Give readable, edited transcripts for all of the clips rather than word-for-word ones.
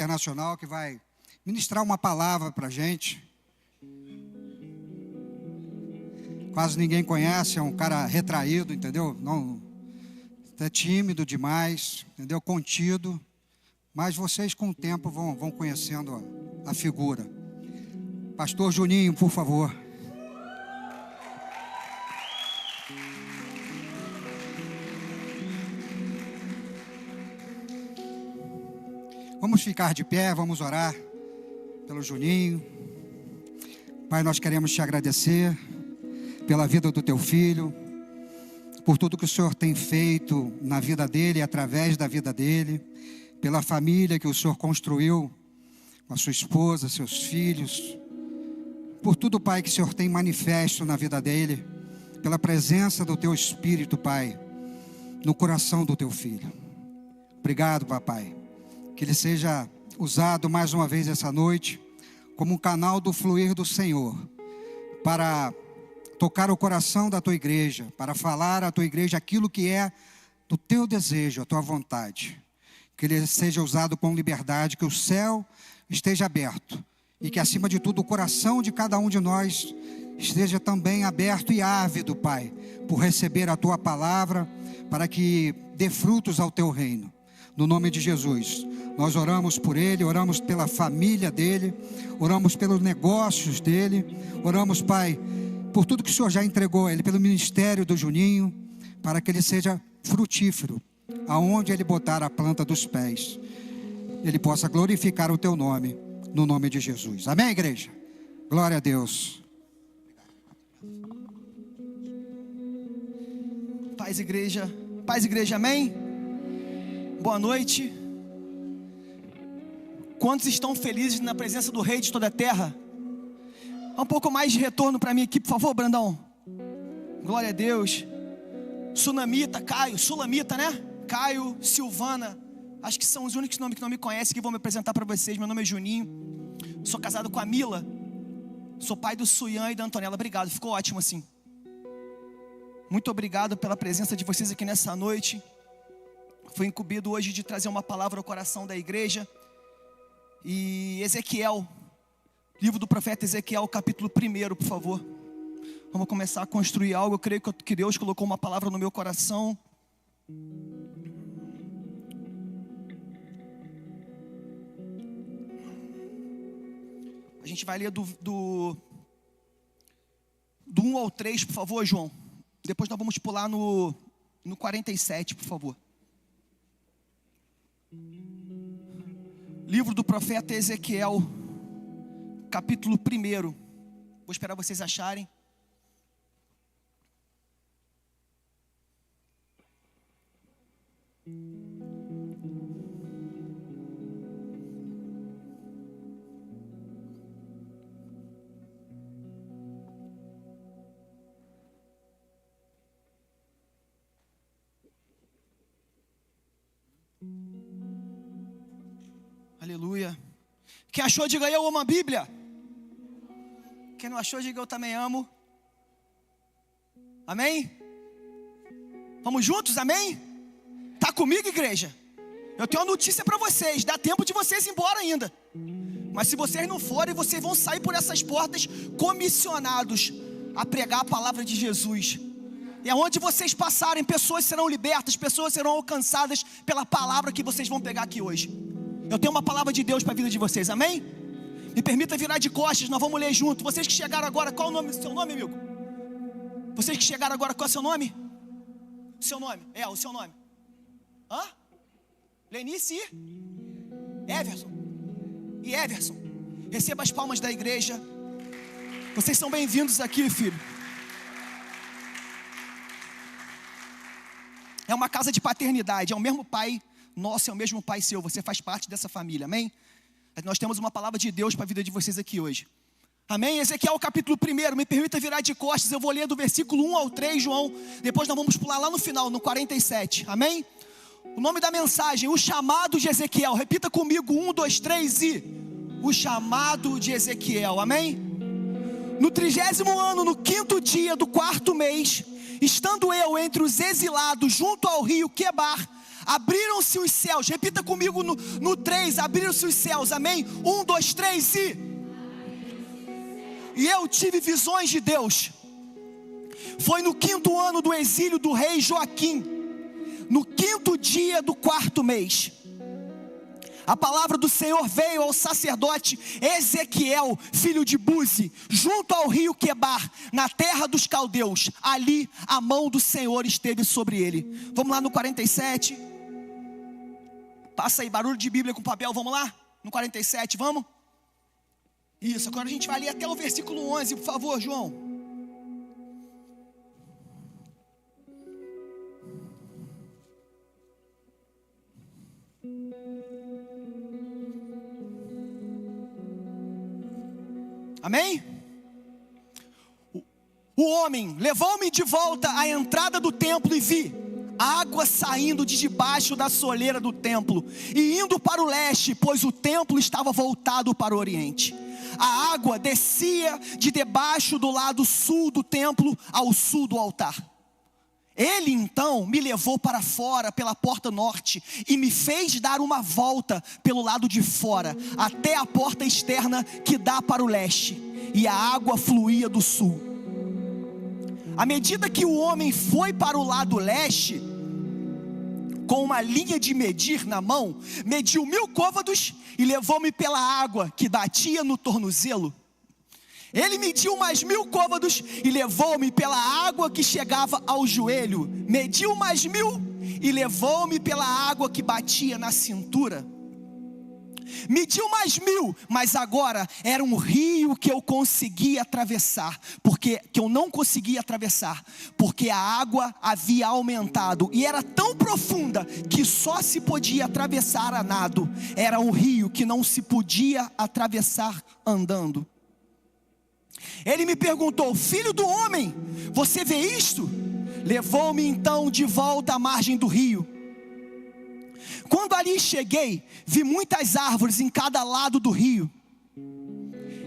internacional que vai ministrar uma palavra para a gente. Quase ninguém conhece, é um cara retraído, entendeu? Não, é tímido demais, entendeu? Contido. Mas vocês com o tempo vão conhecendo a figura. Pastor Juninho, por favor. Vamos ficar de pé, vamos orar pelo Juninho. Pai, nós queremos te agradecer pela vida do teu filho, por tudo que o Senhor tem feito na vida dele e através da vida dele, pela família que o Senhor construiu com a sua esposa, seus filhos, por tudo, Pai, que o Senhor tem manifesto na vida dele, pela presença do teu Espírito, Pai, no coração do teu filho. Obrigado, Papai. Que ele seja usado mais uma vez essa noite como um canal do fluir do Senhor, para tocar o coração da tua igreja, para falar à tua igreja aquilo que é do teu desejo, a tua vontade. Que ele seja usado com liberdade, que o céu esteja aberto e que acima de tudo o coração de cada um de nós esteja também aberto e ávido, Pai, por receber a tua palavra, para que dê frutos ao teu reino. No nome de Jesus, nós oramos por ele, oramos pela família dele, oramos pelos negócios dele, oramos, Pai, por tudo que o Senhor já entregou a ele, pelo ministério do Juninho, para que ele seja frutífero, aonde ele botar a planta dos pés, ele possa glorificar o teu nome, no nome de Jesus. Amém, igreja? Glória a Deus. Paz, igreja, amém? Boa noite. Quantos estão felizes na presença do Rei de toda a terra? Um pouco mais de retorno para mim aqui, por favor, Brandão. Glória a Deus. Sunamita, Caio, Sulamita, né? Caio, Silvana. Acho que são os únicos nomes que não me conhecem, que vou me apresentar para vocês. Meu nome é Juninho. Sou casado com a Mila. Sou pai do Suyan e da Antonella. Obrigado, ficou ótimo assim. Muito obrigado pela presença de vocês aqui nessa noite. Fui incumbido hoje de trazer uma palavra ao coração da igreja. E Ezequiel, livro do profeta Ezequiel, capítulo 1, por favor. Vamos começar a construir algo. Eu creio que Deus colocou uma palavra no meu coração. A gente vai ler do 1 ao 3, por favor, João. Depois nós vamos pular no 47, por favor. Livro do profeta Ezequiel, capítulo 1. Vou esperar vocês acharem. Aleluia. Quem achou, diga eu amo a Bíblia. Quem não achou, diga eu também amo. Amém? Vamos juntos, amém? Tá comigo, igreja? Eu tenho uma notícia para vocês. Dá tempo de vocês ir embora ainda. Mas se vocês não forem, vocês vão sair por essas portas comissionados a pregar a palavra de Jesus. E aonde vocês passarem, pessoas serão libertas, pessoas serão alcançadas pela palavra que vocês vão pegar aqui hoje. Eu tenho uma palavra de Deus para a vida de vocês, amém? Me permita virar de costas, nós vamos ler junto. Vocês que chegaram agora, qual o seu nome, amigo? Vocês que chegaram agora, qual é o seu nome? O seu nome, o seu nome. Hã? Lenice e Everson. E Everson, receba as palmas da igreja. Vocês são bem-vindos aqui, filho. É uma casa de paternidade, é o mesmo pai nosso, é o mesmo pai seu. Você faz parte dessa família, amém? Nós temos uma palavra de Deus para a vida de vocês aqui hoje. Amém? Ezequiel capítulo 1, me permita virar de costas. Eu vou ler do versículo 1 ao 3, João. Depois nós vamos pular lá no final, no 47, amém? O nome da mensagem, o chamado de Ezequiel. Repita comigo, 1, 2, 3 e... o chamado de Ezequiel, amém? No 30º ano, no 5º dia do 4º mês, estando eu entre os exilados junto ao rio Quebar, abriram-se os céus. Repita comigo no 3, abriram-se os céus, amém? 1, 2, 3 e eu tive visões de Deus. Foi no 5º ano do exílio do rei Joaquim, no 5º dia do 4º mês. A palavra do Senhor veio ao sacerdote Ezequiel, filho de Buzi, junto ao rio Quebar, na terra dos caldeus. Ali a mão do Senhor esteve sobre ele. Vamos lá no 47. Passa aí, barulho de Bíblia com papel, vamos lá? No 47, vamos? Isso, agora a gente vai ler até o versículo 11, por favor, João. Amém? O homem levou-me de volta à entrada do templo e vi água saindo de debaixo da soleira do templo e indo para o leste, pois o templo estava voltado para o oriente. A água descia de debaixo do lado sul do templo ao sul do altar. Ele então me levou para fora pela porta norte e me fez dar uma volta pelo lado de fora, até a porta externa que dá para o leste, e a água fluía do sul. À medida que o homem foi para o lado leste, com uma linha de medir na mão, mediu 1000 côvados e levou-me pela água que batia no tornozelo. Ele mediu mais 1000 côvados e levou-me pela água que chegava ao joelho. Mediu mais 1000 e levou-me pela água que batia na cintura. Mediu mais 1000, mas agora era um rio que eu conseguia atravessar, que eu não conseguia atravessar, porque a água havia aumentado e era tão profunda que só se podia atravessar a nado. Era um rio que não se podia atravessar andando. Ele me perguntou: filho do homem, você vê isto? Levou-me então de volta à margem do rio. Quando ali cheguei, vi muitas árvores em cada lado do rio.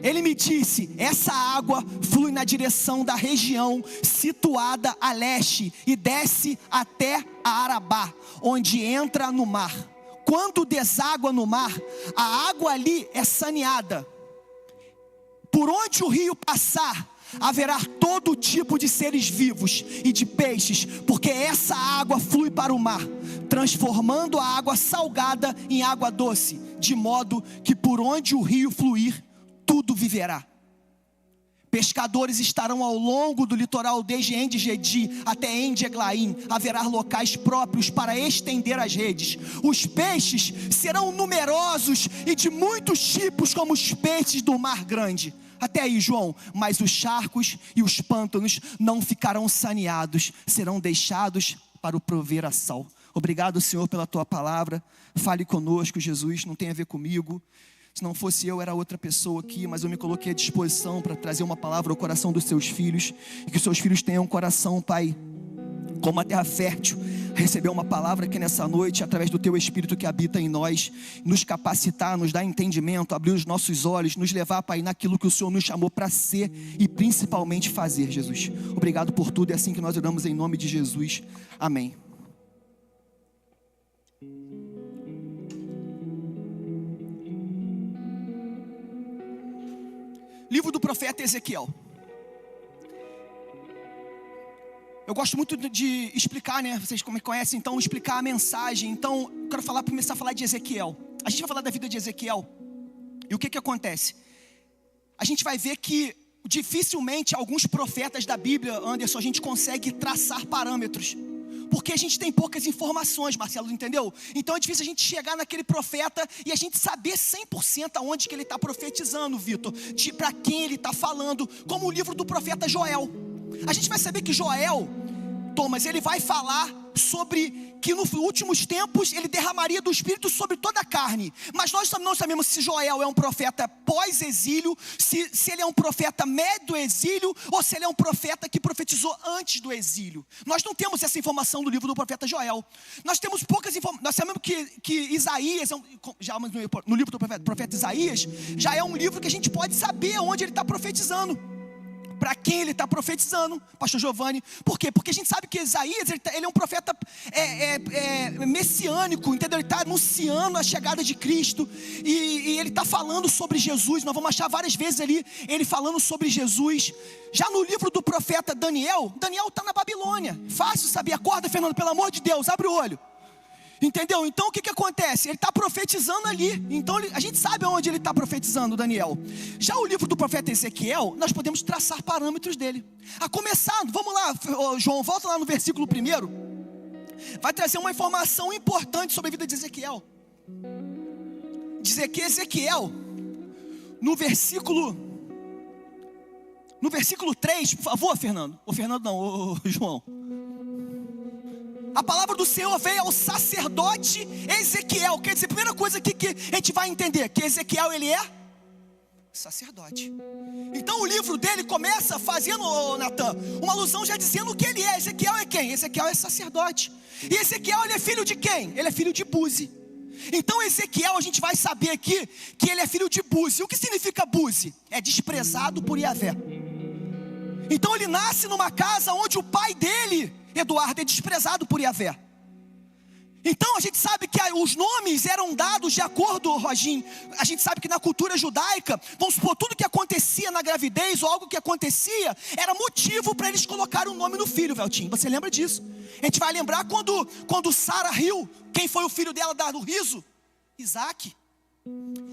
Ele me disse: essa água flui na direção da região situada a leste e desce até a Arabá, onde entra no mar. Quando deságua no mar, a água ali é saneada. Por onde o rio passar, haverá todo tipo de seres vivos e de peixes, porque essa água flui para o mar, transformando a água salgada em água doce, de modo que por onde o rio fluir, tudo viverá. Pescadores estarão ao longo do litoral, desde En-Gedi até En-Eglaim. Haverá locais próprios para estender as redes. Os peixes serão numerosos e de muitos tipos, como os peixes do mar grande. Até aí, João. Mas os charcos e os pântanos não ficarão saneados, serão deixados para o prover a sal. Obrigado, Senhor, pela tua palavra. Fale conosco, Jesus, não tem a ver comigo. Se não fosse eu, era outra pessoa aqui, mas eu me coloquei à disposição para trazer uma palavra ao coração dos seus filhos, e que os seus filhos tenham um coração, Pai, como a terra fértil, receber uma palavra aqui nessa noite, através do Teu Espírito que habita em nós, nos capacitar, nos dar entendimento, abrir os nossos olhos, nos levar, Pai, naquilo que o Senhor nos chamou para ser e principalmente fazer, Jesus. Obrigado por tudo, é assim que nós oramos em nome de Jesus, amém. Livro do profeta Ezequiel. Eu gosto muito de explicar, né? Vocês como conhecem, então, explicar a mensagem. Então, eu quero começar a falar de Ezequiel. A gente vai falar da vida de Ezequiel. E o que acontece? A gente vai ver que dificilmente alguns profetas da Bíblia, Anderson, a gente consegue traçar parâmetros. Porque a gente tem poucas informações, Marcelo, entendeu? Então é difícil a gente chegar naquele profeta e a gente saber 100% aonde que ele está profetizando, Vitor, para quem ele está falando, como o livro do profeta Joel. A gente vai saber que Joel, Thomas, ele vai falar sobre que nos últimos tempos ele derramaria do Espírito sobre toda a carne. Mas nós não sabemos se Joel é um profeta pós-exílio, se ele é um profeta médio do exílio, ou se ele é um profeta que profetizou antes do exílio. Nós não temos essa informação do livro do profeta Joel. Nós temos poucas informações. Nós sabemos que Isaías, já no livro do profeta Isaías, já é um livro que a gente pode saber onde ele está profetizando. para quem ele está profetizando, pastor Giovanni. Por quê? Porque a gente sabe que Isaías, ele é um profeta messiânico, entendeu? Ele está anunciando a chegada de Cristo, e ele está falando sobre Jesus. Nós vamos achar várias vezes ali, ele falando sobre Jesus. Já no livro do profeta Daniel está na Babilônia. Fácil saber, acorda, Fernando, pelo amor de Deus, abre o olho. Entendeu? Então o que acontece? Ele está profetizando ali. Então a gente sabe onde ele está profetizando, Daniel. Já o livro do profeta Ezequiel, nós podemos traçar parâmetros dele. A começar, vamos lá, João, volta lá no versículo 1. Vai trazer uma informação importante sobre a vida de Ezequiel. Dizer que Ezequiel, no versículo 3, por favor, Fernando. Ou Fernando não, João. A palavra do Senhor veio ao sacerdote Ezequiel. Quer dizer, a primeira coisa que a gente vai entender, que Ezequiel, ele é sacerdote. Então o livro dele começa fazendo, Natan, uma alusão já dizendo o que ele é. Ezequiel é quem? Ezequiel é sacerdote. E Ezequiel, ele é filho de quem? Ele é filho de Buzi. Então Ezequiel, a gente vai saber aqui que ele é filho de Buzi. O que significa Buzi? É desprezado por Yahvé. Então ele nasce numa casa onde o pai dele, Eduardo, é desprezado por Yahvé. Então a gente sabe que os nomes eram dados de acordo, Roginho. A gente sabe que na cultura judaica, vamos supor, tudo que acontecia na gravidez ou algo que acontecia era motivo para eles colocarem o nome no filho, Veltinho. Você lembra disso? A gente vai lembrar quando Sara riu. Quem foi o filho dela do riso? Isaac.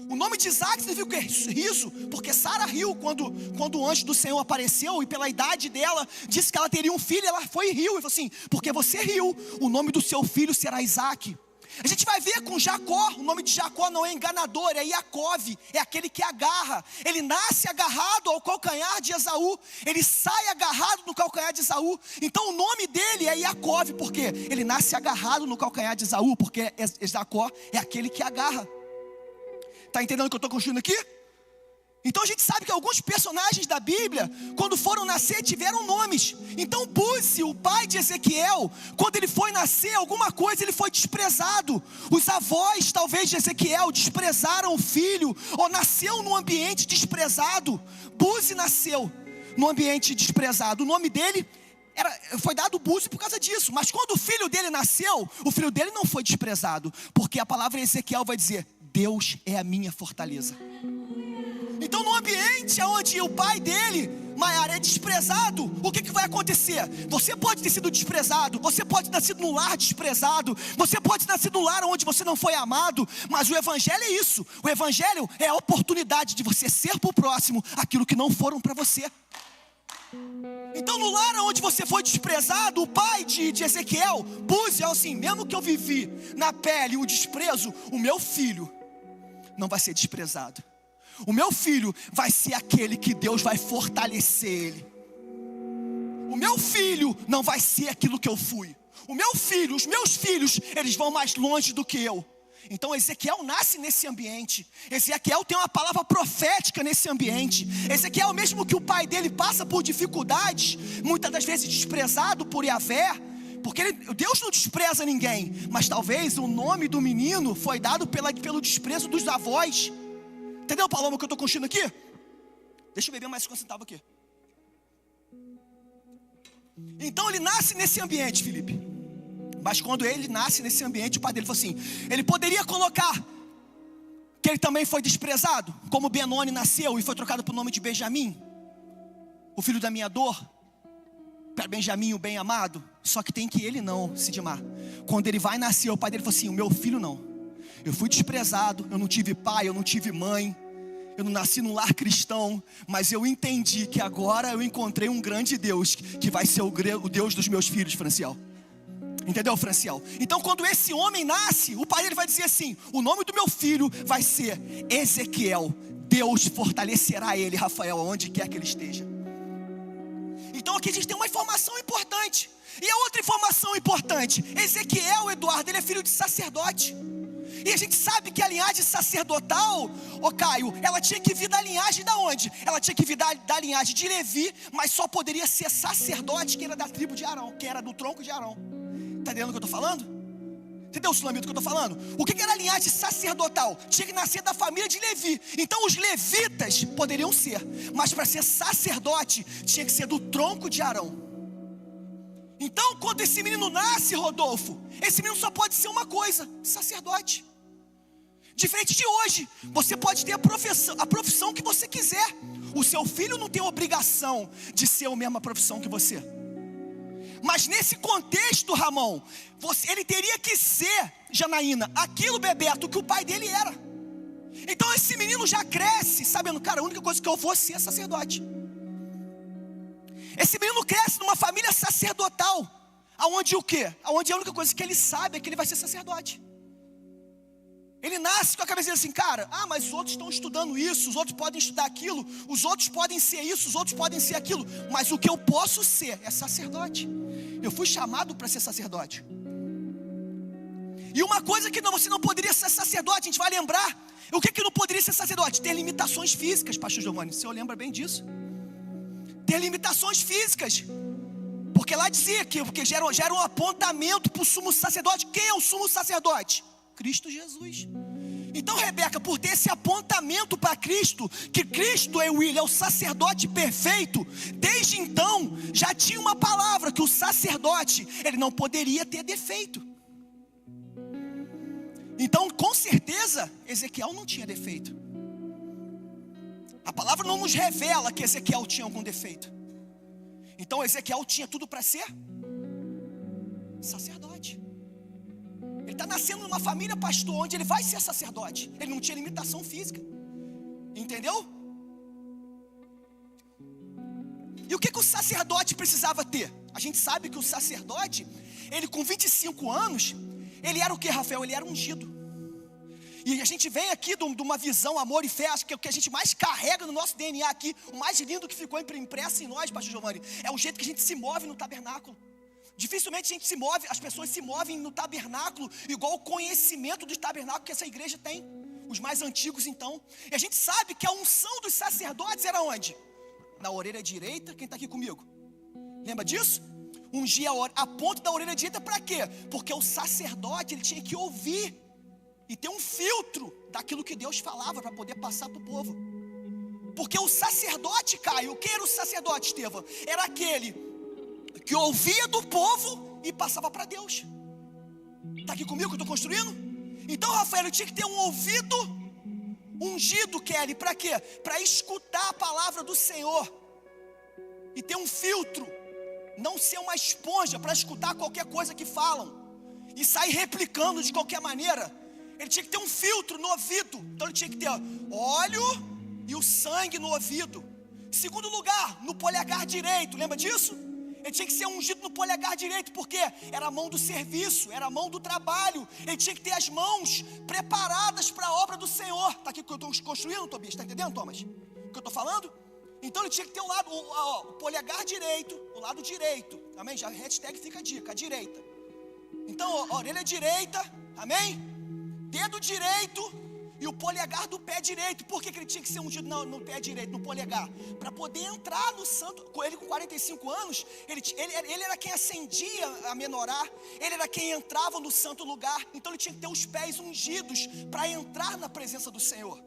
O nome de Isaac significa o quê? Riso, porque Sara riu quando o anjo do Senhor apareceu, e pela idade dela, disse que ela teria um filho. Ela foi e riu, e falou assim: porque você riu, o nome do seu filho será Isaac. A gente vai ver com Jacó, o nome de Jacó não é enganador, é Iacove, é aquele que agarra. Ele nasce agarrado ao calcanhar de Esaú, ele sai agarrado no calcanhar de Esaú. Então o nome dele é Iacove, porque ele nasce agarrado no calcanhar de Esaú, porque Jacó é aquele que agarra. Está entendendo o que eu estou construindo aqui? Então a gente sabe que alguns personagens da Bíblia, quando foram nascer, tiveram nomes. Então Buzi, o pai de Ezequiel, quando ele foi nascer, alguma coisa ele foi desprezado. Os avós, talvez, de Ezequiel desprezaram o filho, ou nasceu num ambiente desprezado. Buzi nasceu num ambiente desprezado. O nome dele foi dado Buzi por causa disso. Mas quando o filho dele nasceu, o filho dele não foi desprezado, porque a palavra em Ezequiel vai dizer: Deus é a minha fortaleza. Então no ambiente onde o pai dele, Maiara, é desprezado, o que vai acontecer? Você pode ter sido desprezado, você pode ter nascido num lar desprezado, você pode ter nascido num lar onde você não foi amado, mas o evangelho é isso. O evangelho é a oportunidade de você ser para o próximo aquilo que não foram para você. Então no lar onde você foi desprezado, o pai de Ezequiel, Buzi, é assim: mesmo que eu vivi na pele o desprezo, o meu filho não vai ser desprezado. O meu filho vai ser aquele que Deus vai fortalecer ele. O meu filho não vai ser aquilo que eu fui. O meu filho, os meus filhos, eles vão mais longe do que eu. Então Ezequiel nasce nesse ambiente. Ezequiel tem uma palavra profética nesse ambiente. Ezequiel, mesmo que o pai dele passa por dificuldades, muitas das vezes desprezado por Yahvé, porque Deus não despreza ninguém, mas talvez o nome do menino foi dado pelo desprezo dos avós. Entendeu, Paloma, o que eu estou construindo aqui? Deixa eu beber mais 50 centavos aqui. Então ele nasce nesse ambiente, Felipe. Mas quando ele nasce nesse ambiente, o pai dele falou assim: ele poderia colocar que ele também foi desprezado, como Benoni nasceu e foi trocado por nome de Benjamim, o filho da minha dor, para Benjamim, o bem amado. Só que tem que ele não, Sidmar, quando ele vai nascer, o pai dele falou assim: o meu filho não. Eu fui desprezado, eu não tive pai, eu não tive mãe, eu não nasci num lar cristão, mas eu entendi que agora eu encontrei um grande Deus, que vai ser o Deus dos meus filhos, Franciel. Entendeu, Franciel? Então quando esse homem nasce, o pai dele vai dizer assim: o nome do meu filho vai ser Ezequiel. Deus fortalecerá ele, Rafael, aonde quer que ele esteja. Então aqui a gente tem uma informação importante. E a outra informação importante: Ezequiel, Eduardo, ele é filho de sacerdote. E a gente sabe que a linhagem sacerdotal, Caio, ela tinha que vir da linhagem da onde? Ela tinha que vir da linhagem de Levi, mas só poderia ser sacerdote que era da tribo de Arão, que era do tronco de Arão. Está entendendo o que eu estou falando? Entendeu, Sulamita, o que eu estou falando? O que era a linhagem sacerdotal? Tinha que nascer da família de Levi. Então os levitas poderiam ser, mas para ser sacerdote, tinha que ser do tronco de Arão. Então quando esse menino nasce, Rodolfo, esse menino só pode ser uma coisa: sacerdote. Diferente de hoje, você pode ter a profissão que você quiser. O seu filho não tem obrigação de ser a mesma profissão que você. Mas nesse contexto, Ramon, ele teria que ser, Janaína, aquilo, Bebeto, que o pai dele era. Então esse menino já cresce sabendo, cara, a única coisa que eu vou ser é sacerdote. Esse menino cresce numa família sacerdotal, aonde o quê? Aonde a única coisa que ele sabe é que ele vai ser sacerdote. Ele nasce com a cabeça assim, cara, mas os outros estão estudando isso, os outros podem estudar aquilo, os outros podem ser isso, os outros podem ser aquilo, mas o que eu posso ser é sacerdote. Eu fui chamado para ser sacerdote. E uma coisa que você não poderia ser sacerdote, a gente vai lembrar, o que não poderia ser sacerdote? Ter limitações físicas, pastor Giovanni, o senhor lembra bem disso? Ter limitações físicas, porque lá dizia que porque gera um apontamento para o sumo sacerdote. Quem é o sumo sacerdote? Cristo Jesus. Então, Rebeca, por ter esse apontamento para Cristo, que Cristo é o sacerdote perfeito, desde então já tinha uma palavra, que o sacerdote, ele não poderia ter defeito. Então, com certeza, Ezequiel não tinha defeito. A palavra não nos revela que Ezequiel tinha algum defeito. Então, Ezequiel tinha tudo para ser sacerdote. Ele está nascendo numa família, pastor, onde ele vai ser sacerdote. Ele não tinha limitação física. Entendeu? E o que o sacerdote precisava ter? A gente sabe que o sacerdote, ele com 25 anos, ele era o que, Rafael? Ele era ungido. E a gente vem aqui de uma visão, amor e fé. Acho que é o que a gente mais carrega no nosso DNA aqui, o mais lindo que ficou impresso em nós, pastor Giovanni, é o jeito que a gente se move no tabernáculo. Dificilmente a gente se move, as pessoas se movem no tabernáculo igual o conhecimento do tabernáculo que essa igreja tem. Os mais antigos então. E a gente sabe que a unção dos sacerdotes era onde? Na orelha direita. Quem está aqui comigo? Lembra disso? Ungia a ponta da orelha direita para quê? Porque o sacerdote, ele tinha que ouvir e ter um filtro daquilo que Deus falava para poder passar para o povo. Porque o sacerdote, Caio, o que era o sacerdote, Estevão? Era aquele que ouvia do povo e passava para Deus. Está aqui comigo que eu estou construindo? Então, Rafael, eu tinha que ter um ouvido ungido, Kelly, para quê? Para escutar a palavra do Senhor e ter um filtro, não ser uma esponja para escutar qualquer coisa que falam e sair replicando de qualquer maneira. Ele tinha que ter um filtro no ouvido. Então ele tinha que ter óleo e o sangue no ouvido. Segundo lugar, no polegar direito, lembra disso? Ele tinha que ser ungido no polegar direito, porque era a mão do serviço, era a mão do trabalho. Ele tinha que ter as mãos preparadas para a obra do Senhor. Está aqui o que eu estou construindo, Tobias? Está entendendo, Thomas? O que eu estou falando? Então ele tinha que ter o polegar direito, o lado direito. Amém? Já a hashtag fica a dica, a direita. Então, a orelha direita, amém? Dedo direito e o polegar do pé direito. Por que ele tinha que ser ungido no pé direito, no polegar? Para poder entrar no santo. Ele com 45 anos, ele era quem acendia a menorá. Ele era quem entrava no santo lugar. Então ele tinha que ter os pés ungidos para entrar na presença do Senhor.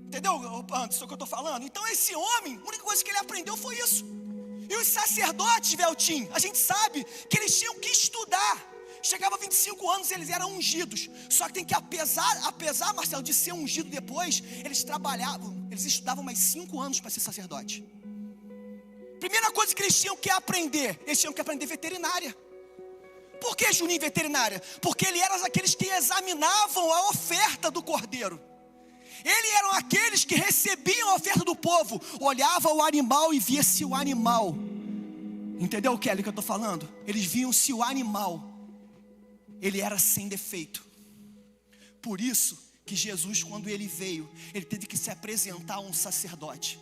Entendeu, Anderson, o que eu estou falando? Então esse homem, a única coisa que ele aprendeu foi isso. E os sacerdotes, Veltim, a gente sabe que eles tinham que estudar. Chegava a 25 anos, eles eram ungidos. Só que tem que apesar, Marcelo, de ser ungido depois, eles estudavam mais 5 anos para ser sacerdote. Primeira coisa que eles tinham que aprender, eles tinham que aprender veterinária. Por que, Juninho, veterinária? Porque eles eram aqueles que examinavam a oferta do cordeiro. Eles eram aqueles que recebiam a oferta do povo, olhava o animal e via se o animal, entendeu, Kelly, que eu estou falando? Eles viam se o animal, ele era sem defeito. Por isso que Jesus, quando ele veio, ele teve que se apresentar a um sacerdote.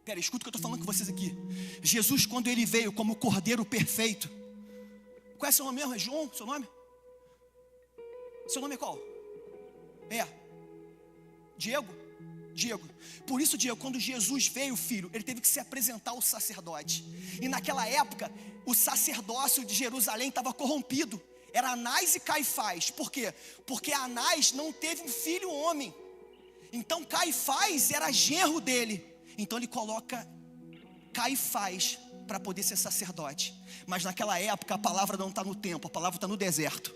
Pera, escuta o que eu estou falando com vocês aqui. Jesus, quando ele veio como cordeiro perfeito. Qual é seu nome mesmo? É João, seu nome? Seu nome é qual? Diego. Por isso, Diego, quando Jesus veio, filho, ele teve que se apresentar ao sacerdote. E naquela época, o sacerdócio de Jerusalém estava corrompido. Era Anás e Caifás. Por quê? Porque Anás não teve um filho homem. Então Caifás era genro dele. Então ele coloca Caifás para poder ser sacerdote. Mas naquela época a palavra não está no templo, a palavra está no deserto.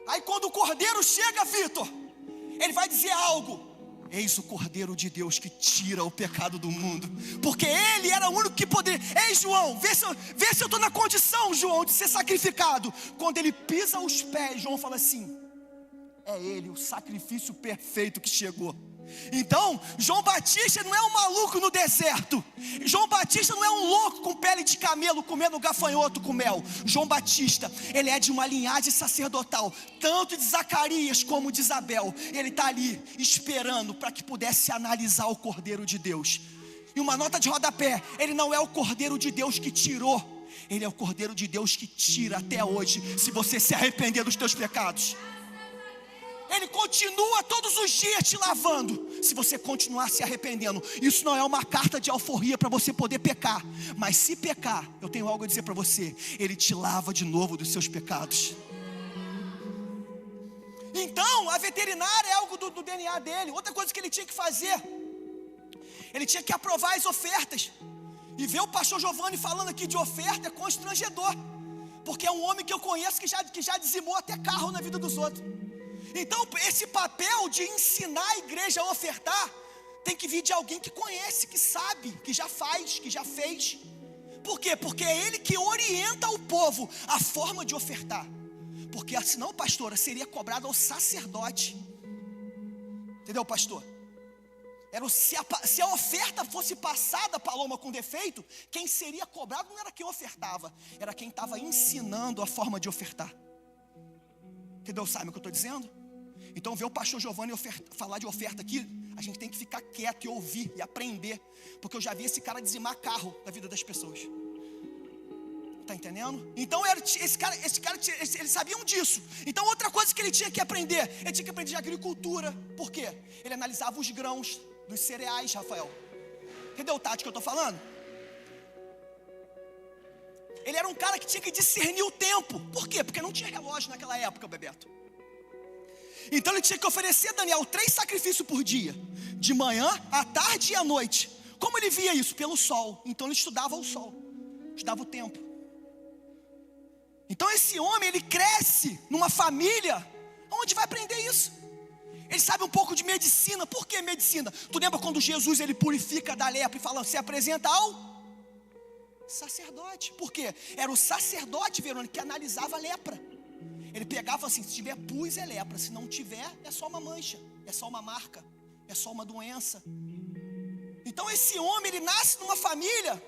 Aí quando o cordeiro chega, Vitor, ele vai dizer algo. Eis o Cordeiro de Deus que tira o pecado do mundo. Porque ele era o único que poderia. Ei, João, vê se eu estou na condição, João, de ser sacrificado. Quando ele pisa os pés, João fala assim: é ele, o sacrifício perfeito que chegou. Então, João Batista não é um maluco no deserto. João Batista não é um louco com pele de camelo comendo gafanhoto com mel. João Batista, ele é de uma linhagem sacerdotal, tanto de Zacarias como de Isabel. Ele está ali esperando para que pudesse analisar o Cordeiro de Deus. E uma nota de rodapé: ele não é o Cordeiro de Deus que tirou, ele é o Cordeiro de Deus que tira até hoje, se você se arrepender dos teus pecados. Ele continua todos os dias te lavando, se você continuar se arrependendo. Isso não é uma carta de alforria para você poder pecar. Mas se pecar, eu tenho algo a dizer para você: ele te lava de novo dos seus pecados. Então, a veterinária é algo do DNA dele. Outra coisa que ele tinha que fazer, ele tinha que aprovar as ofertas. E ver o pastor Giovanni falando aqui de oferta é constrangedor. Porque é um homem que eu conheço que já dizimou até carro na vida dos outros. Então esse papel de ensinar a igreja a ofertar tem que vir de alguém que conhece, que sabe, que já faz, que já fez. Por quê? Porque é ele que orienta o povo a forma de ofertar. Porque senão, pastora, seria cobrado ao sacerdote. Entendeu, pastor? Se a oferta fosse passada, Paloma, com defeito, quem seria cobrado não era quem ofertava, era quem estava ensinando a forma de ofertar. Entendeu? Sabe o que eu estou dizendo? Então ver o pastor Giovanni falar de oferta aqui, a gente tem que ficar quieto e ouvir e aprender. Porque eu já vi esse cara dizimar carro da vida das pessoas. Tá entendendo? Então esse cara, eles sabiam disso. Então outra coisa que ele tinha que aprender, ele tinha que aprender de agricultura. Por quê? Ele analisava os grãos dos cereais, Rafael. Entendeu o tático que eu estou falando? Ele era um cara que tinha que discernir o tempo. Por quê? Porque não tinha relógio naquela época, Bebeto. Então ele tinha que oferecer, Daniel, 3 sacrifícios por dia: de manhã, à tarde e à noite. Como ele via isso? Pelo sol. Então ele estudava o sol, estudava o tempo. Então esse homem, ele cresce numa família onde vai aprender isso. Ele sabe um pouco de medicina. Por que medicina? Tu lembra quando Jesus ele purifica da lepra e fala: se apresenta ao sacerdote? Por quê? Era o sacerdote, Verônica, que analisava a lepra. Ele pegava assim: se tiver pus é lepra, se não tiver é só uma mancha, é só uma marca, é só uma doença. Então esse homem, ele nasce numa família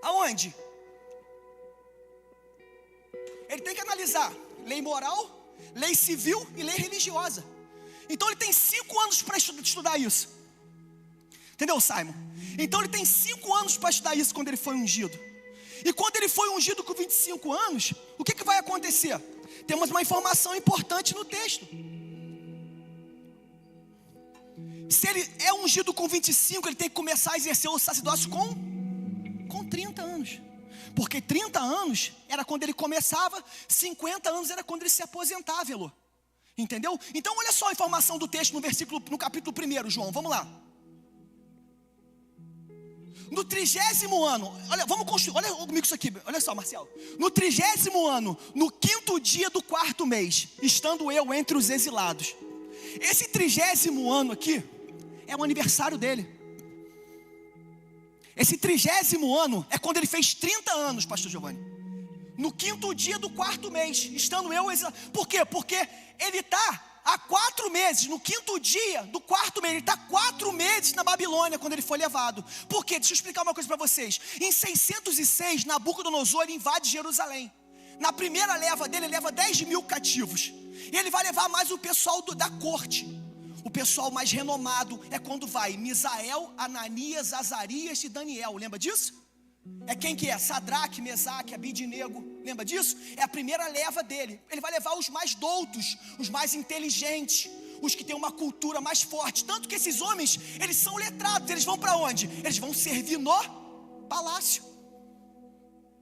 aonde ele tem que analisar lei moral, lei civil e lei religiosa. Então ele tem 5 anos para estudar isso. Entendeu, Simon? Então ele tem 5 anos para estudar isso quando ele foi ungido. E quando ele foi ungido com 25 anos, o que vai acontecer? Temos uma informação importante no texto. Se ele é ungido com 25, ele tem que começar a exercer o sacerdócio com 30 anos. Porque 30 anos era quando ele começava, 50 anos era quando ele se aposentava, Elô. Entendeu? Então olha só a informação do texto no capítulo 1, João, vamos lá. No 30º ano, olha comigo isso aqui, olha só, Marcelo. No 30º ano, no 5º dia do 4º mês, estando eu entre os exilados. Esse 30º ano aqui é o aniversário dele. Esse 30º ano é quando ele fez 30 anos, pastor Giovanni. No 5º dia do 4º mês, estando eu exilado. Por quê? Porque ele está há 4 meses, no 5º dia do 4º mês, ele está 4 meses na Babilônia quando ele foi levado. Por quê? Deixa eu explicar uma coisa para vocês. Em 606, Nabucodonosor invade Jerusalém. Na primeira leva dele, ele leva 10.000 cativos. E ele vai levar mais o pessoal da corte. O pessoal mais renomado é quando vai Misael, Ananias, Azarias e Daniel. Lembra disso? É quem que é? Sadraque, Mesaque, Abidnego. Lembra disso? É a primeira leva dele. Ele vai levar os mais doutos, os mais inteligentes, os que têm uma cultura mais forte. Tanto que esses homens, eles são letrados. Eles vão para onde? Eles vão servir no palácio.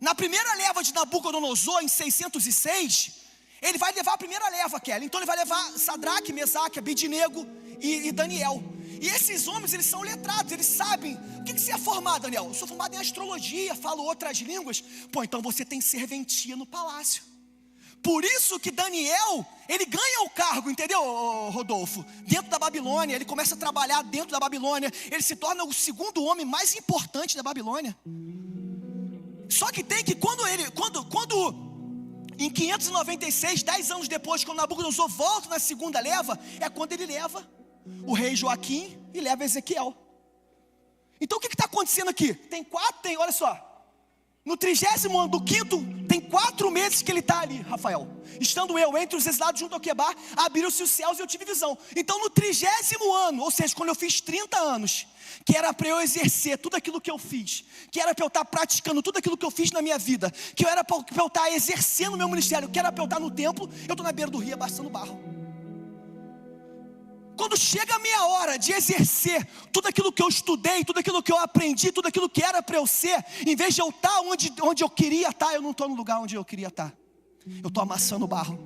Na primeira leva de Nabucodonosor, em 606, ele vai levar a primeira leva, Kelly. Então ele vai levar Sadraque, Mesaque, Abednego e Daniel. E esses homens, eles são letrados, eles sabem. O que você é formado, Daniel? Eu sou formado em astrologia, falo outras línguas. Pô, então você tem serventia no palácio. Por isso que Daniel, ele ganha o cargo, entendeu, Rodolfo? Dentro da Babilônia, ele começa a trabalhar dentro da Babilônia. Ele se torna o segundo homem mais importante da Babilônia. Só que tem que, quando em 596, 10 anos depois, quando Nabucodonosor volta na segunda leva, é quando ele leva o rei Joaquim e leva Ezequiel. Então o que está acontecendo aqui? Olha só. No 30º ano do 5º, tem 4 meses que ele está ali, Rafael. Estando eu entre os exilados junto ao Quebar, abriram-se os céus e eu tive visão. Então no 30º ano, ou seja, quando eu fiz 30 anos, que era para eu exercer tudo aquilo que eu fiz, que era para eu estar praticando tudo aquilo que eu fiz na minha vida, que era para eu estar exercendo o meu ministério, que era para eu estar no templo, eu estou na beira do rio amassando barro. Quando chega a minha hora de exercer tudo aquilo que eu estudei, tudo aquilo que eu aprendi, tudo aquilo que era para eu ser, em vez de eu estar onde eu queria estar, eu não estou no lugar onde eu queria estar. Eu estou amassando barro.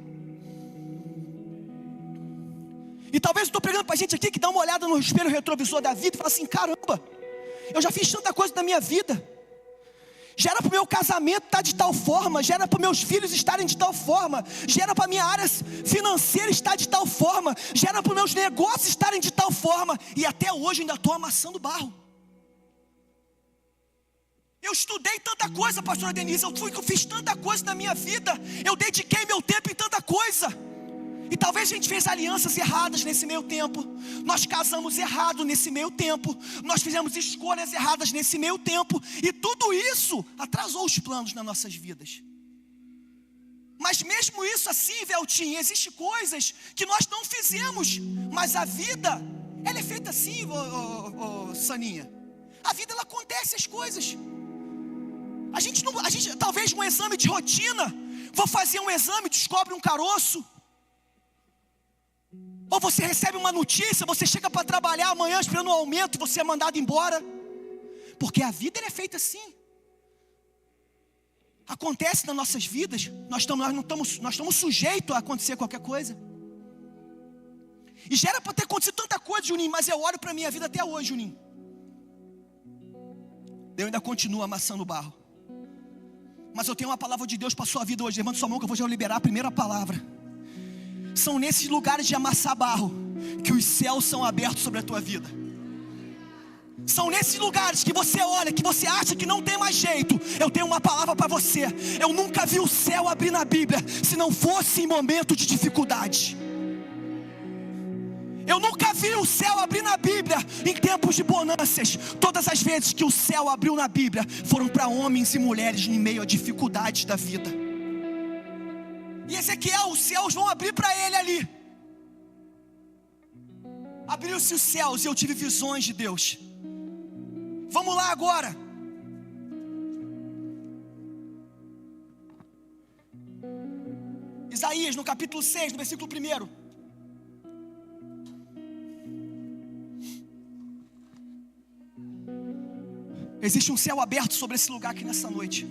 E talvez eu estou pregando para gente aqui que dá uma olhada no espelho retrovisor da vida e fala assim: caramba, eu já fiz tanta coisa na minha vida. Já era para o meu casamento estar de tal forma, já era para os meus filhos estarem de tal forma, já era para a minha área financeira estar de tal forma, já era para os meus negócios estarem de tal forma, e até hoje ainda estou amassando barro. Eu estudei tanta coisa, pastora Denise, eu fiz tanta coisa na minha vida, eu dediquei meu tempo em tanta coisa. E talvez a gente fez alianças erradas nesse meio tempo. Nós casamos errado nesse meio tempo. Nós fizemos escolhas erradas nesse meio tempo. E tudo isso atrasou os planos nas nossas vidas. Mas mesmo isso assim, Veltinho, existem coisas que nós não fizemos. Mas a vida, ela é feita assim, Saninha. A vida, ela acontece as coisas. A gente talvez um exame de rotina. Vou fazer um exame, descobre um caroço. Ou você recebe uma notícia, você chega para trabalhar amanhã esperando um aumento e você é mandado embora. Porque a vida ela é feita assim. Acontece nas nossas vidas. Nós estamos sujeitos a acontecer qualquer coisa. E já era para ter acontecido tanta coisa, Juninho, mas eu olho para a minha vida até hoje, Juninho. Eu ainda continuo amassando barro. Mas eu tenho uma palavra de Deus para a sua vida hoje. Levanta sua mão que eu vou já liberar a primeira palavra. São nesses lugares de amassar barro que os céus são abertos sobre a tua vida. São nesses lugares que você olha, que você acha que não tem mais jeito. Eu tenho uma palavra para você. Eu nunca vi o céu abrir na Bíblia se não fosse em momento de dificuldade. Eu nunca vi o céu abrir na Bíblia em tempos de bonanças. Todas as vezes que o céu abriu na Bíblia foram para homens e mulheres em meio a dificuldades da vida. E Ezequiel, os céus vão abrir para ele ali. Abriu-se os céus e eu tive visões de Deus. Vamos lá agora. Isaías, no capítulo 6, no versículo 1. Existe um céu aberto sobre esse lugar aqui nessa noite.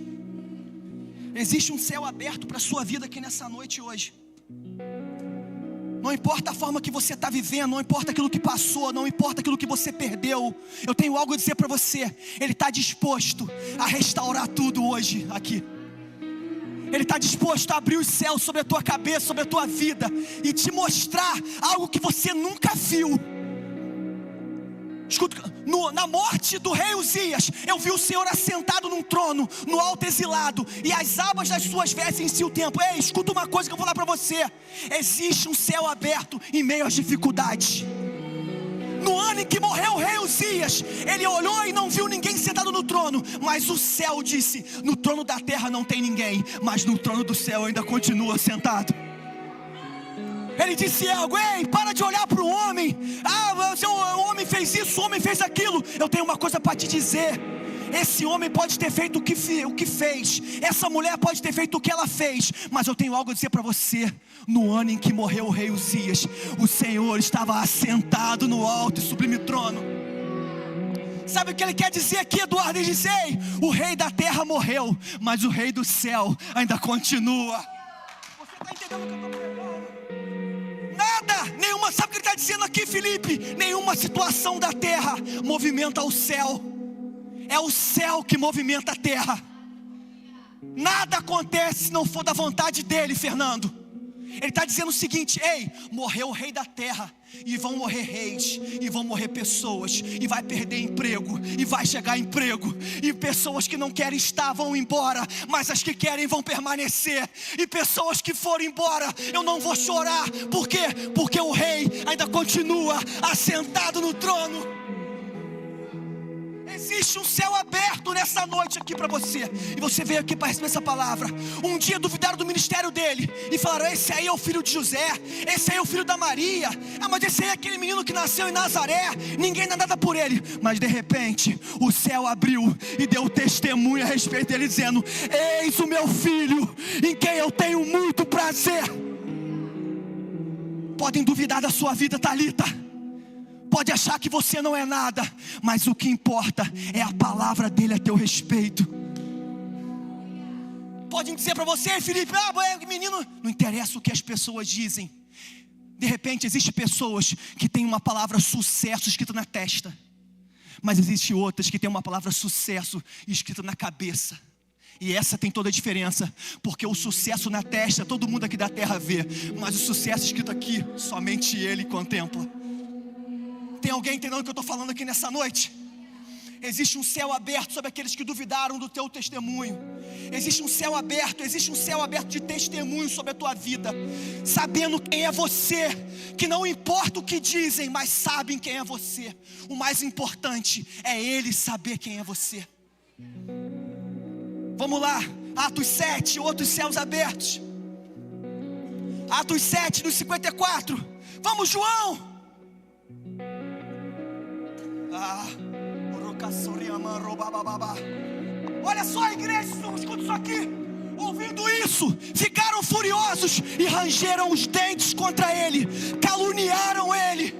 Existe um céu aberto para a sua vida aqui nessa noite hoje. Não importa a forma que você está vivendo, não importa aquilo que passou, não importa aquilo que você perdeu. Eu tenho algo a dizer para você. Ele está disposto a restaurar tudo hoje aqui. Ele está disposto a abrir os céus sobre a tua cabeça, sobre a tua vida, e te mostrar algo que você nunca viu. Escuta, na morte do rei Uzias, eu vi o Senhor assentado num trono, no alto exilado, e as abas das suas vestes em si o tempo. Ei, escuta uma coisa que eu vou falar para você. Existe um céu aberto em meio às dificuldades. No ano em que morreu o rei Uzias, ele olhou e não viu ninguém sentado no trono, mas o céu disse: no trono da terra não tem ninguém, mas no trono do céu ainda continua sentado. Ele disse algo: ei, para de olhar para o homem. O homem fez isso, o homem fez aquilo. Eu tenho uma coisa para te dizer. Esse homem pode ter feito o que fez. Essa mulher pode ter feito o que ela fez. Mas eu tenho algo a dizer para você. No ano em que morreu o rei Uzias, o Senhor estava assentado no alto e sublime trono. Sabe o que ele quer dizer aqui, Eduardo? Ele diz: ei, o rei da terra morreu, mas o rei do céu ainda continua. Você está entendendo o que eu estou pregando? Nada, nenhuma, sabe o que ele está dizendo aqui, Felipe? Nenhuma situação da terra movimenta o céu. É o céu que movimenta a terra. Nada acontece se não for da vontade dele, Fernando. Ele está dizendo o seguinte: ei, morreu o rei da terra, e vão morrer reis, e vão morrer pessoas, e vai perder emprego, e vai chegar emprego, e pessoas que não querem estar vão embora, mas as que querem vão permanecer, e pessoas que forem embora, eu não vou chorar. Por quê? Porque o rei ainda continua assentado no trono. Existe um céu aberto nessa noite aqui para você. E você veio aqui para receber essa palavra. Um dia duvidaram do ministério dele e falaram: esse aí é o filho de José, esse aí é o filho da Maria. Mas esse aí é aquele menino que nasceu em Nazaré, ninguém dá nada por ele. Mas de repente o céu abriu e deu testemunho a respeito dele, dizendo: eis o meu filho, em quem eu tenho muito prazer. Podem duvidar da sua vida, Thalita. Pode achar que você não é nada, mas o que importa é a palavra dele a teu respeito. Podem dizer para você: Felipe, menino, não interessa o que as pessoas dizem. De repente existem pessoas que têm uma palavra sucesso escrita na testa, mas existem outras que têm uma palavra sucesso escrita na cabeça. E essa tem toda a diferença, porque o sucesso na testa todo mundo aqui da terra vê, mas o sucesso escrito aqui somente ele contempla. Tem alguém entendendo o que eu estou falando aqui nessa noite? Existe um céu aberto sobre aqueles que duvidaram do teu testemunho. Existe um céu aberto de testemunho sobre a tua vida, sabendo quem é você, que não importa o que dizem, mas sabem quem é você. O mais importante é ele saber quem é você. Vamos lá, Atos 7, outros céus abertos. Atos 7, no 54. Vamos, João! Olha só, igreja, escuta isso aqui. Ouvindo isso, ficaram furiosos e rangeram os dentes contra ele, caluniaram ele.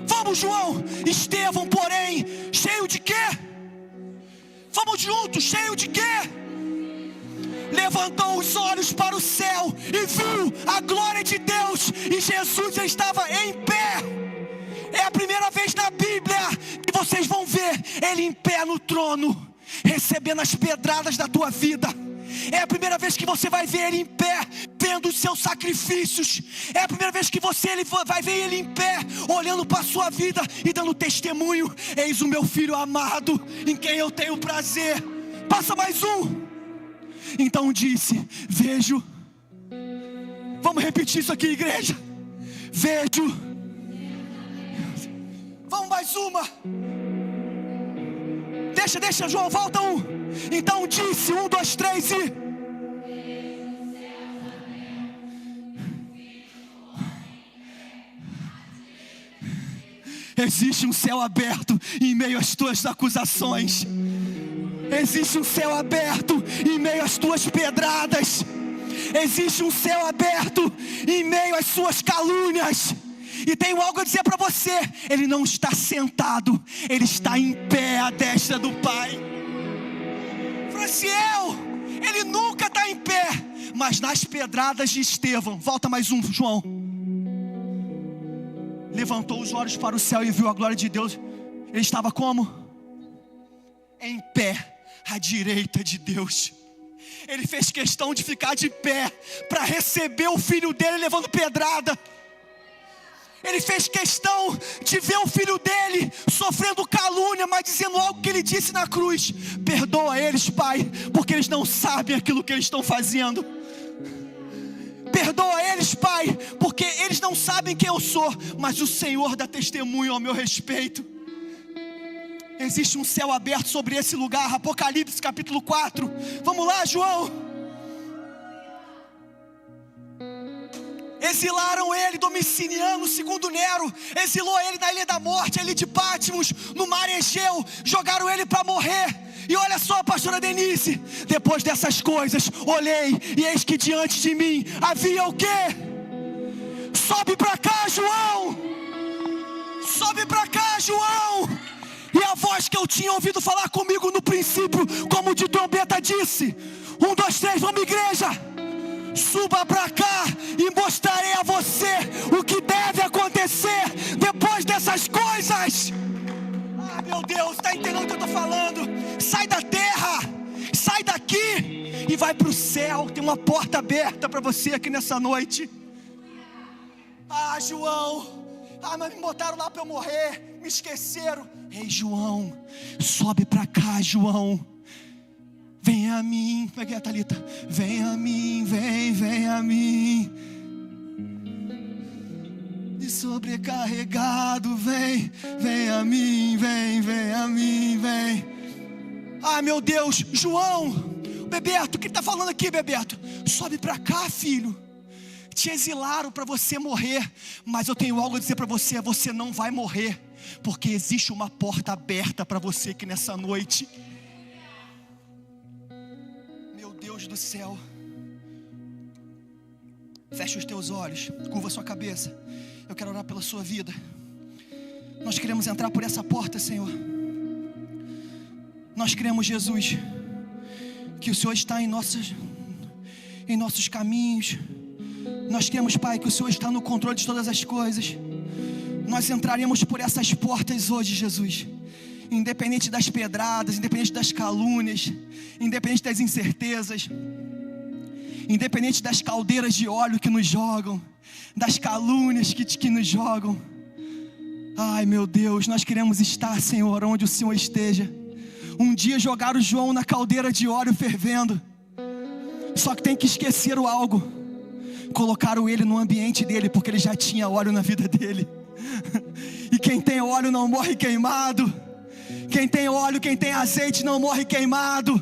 Vamos, João. Estevão, porém, cheio de quê? Vamos juntos, cheio de quê? Levantou os olhos para o céu e viu a glória de Deus, e Jesus estava em pé. É a primeira vez na Bíblia que vocês vão ver ele em pé no trono, recebendo as pedradas da tua vida. É a primeira vez que você vai ver ele em pé, vendo os seus sacrifícios. É a primeira vez que você vai ver ele em pé, olhando para a sua vida e dando testemunho: eis o meu filho amado, em quem eu tenho prazer. Passa mais um. Então disse: vejo. Vamos repetir isso aqui, igreja. Vejo. Vamos mais uma. Deixa, João, volta um. Então disse, 1, 2, 3 e... Existe um céu aberto em meio às tuas acusações. Existe um céu aberto em meio às tuas pedradas. Existe um céu aberto em meio às suas calúnias. E tenho algo a dizer para você: ele não está sentado, ele está em pé à destra do Pai. Franciel, ele nunca está em pé, mas nas pedradas de Estevão, volta mais um, João. Levantou os olhos para o céu e viu a glória de Deus. Ele estava como? Em pé, à direita de Deus. Ele fez questão de ficar de pé para receber o filho dele levando pedrada. Ele fez questão de ver o filho dele sofrendo calúnia, mas dizendo algo que ele disse na cruz: perdoa eles, Pai, porque eles não sabem aquilo que eles estão fazendo. Perdoa eles, Pai, porque eles não sabem quem eu sou, mas o Senhor dá testemunho ao meu respeito. Existe um céu aberto sobre esse lugar. Apocalipse capítulo 4. Vamos lá, João. Exilaram ele, Domiciano, segundo Nero, exilou ele na ilha da morte, a ilha de Patmos, no mar Egeu, jogaram ele para morrer. E olha só, pastora Denise, depois dessas coisas, olhei e eis que diante de mim havia o quê? Sobe para cá, João! Sobe para cá, João! E a voz voz que eu tinha ouvido falar comigo no princípio, como de trombeta disse: 1, 2, 3, vamos igreja, suba para cá e mostrarei a você o que deve acontecer depois dessas coisas. Ah, meu Deus, está entendendo o que eu estou falando? Sai da terra, sai daqui e vai para o céu. Tem uma porta aberta para você aqui nessa noite. Ah, João, mas me botaram lá para eu morrer, me esqueceram. Ei, João, sobe para cá, João. Vem a mim, como é que é, Thalita? Vem a mim, vem a mim. E sobrecarregado, vem a mim, vem a mim, vem. Ah, meu Deus, João, Bebeto, o que ele está falando aqui, Bebeto? Sobe para cá, filho. Te exilaram para você morrer, mas eu tenho algo a dizer para você: você não vai morrer, porque existe uma porta aberta para você aqui nessa noite. Meu Deus do céu, fecha os teus olhos, curva a sua cabeça. Eu quero orar pela sua vida. Nós queremos entrar por essa porta, Senhor. Nós queremos, Jesus, que o Senhor está em nossos caminhos. Nós queremos, Pai, que o Senhor está no controle de todas as coisas. Nós entraremos por essas portas hoje, Jesus, independente das pedradas, independente das calúnias, independente das incertezas, independente das caldeiras de óleo que nos jogam, das calúnias que nos jogam. Ai, meu Deus, nós queremos estar, Senhor, onde o Senhor esteja. Um dia jogaram o João na caldeira de óleo fervendo, só que tem que esquecer o algo. Colocaram ele no ambiente dele, porque ele já tinha óleo na vida dele. E quem tem óleo não morre queimado. Quem tem óleo, quem tem azeite não morre queimado.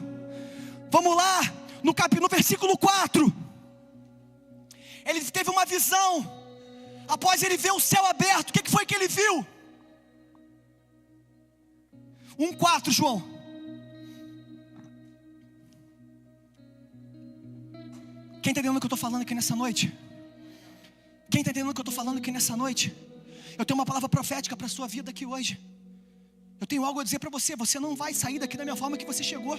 Vamos lá, no versículo 4. Ele teve uma visão. Após ele ver o céu aberto, o que foi que ele viu? 1:4, João. Quem está entendendo o que eu estou falando aqui nessa noite? Quem está entendendo o que eu estou falando aqui nessa noite? Eu tenho uma palavra profética para a sua vida aqui hoje. Eu tenho algo a dizer para você. Você não vai sair daqui da mesma forma que você chegou.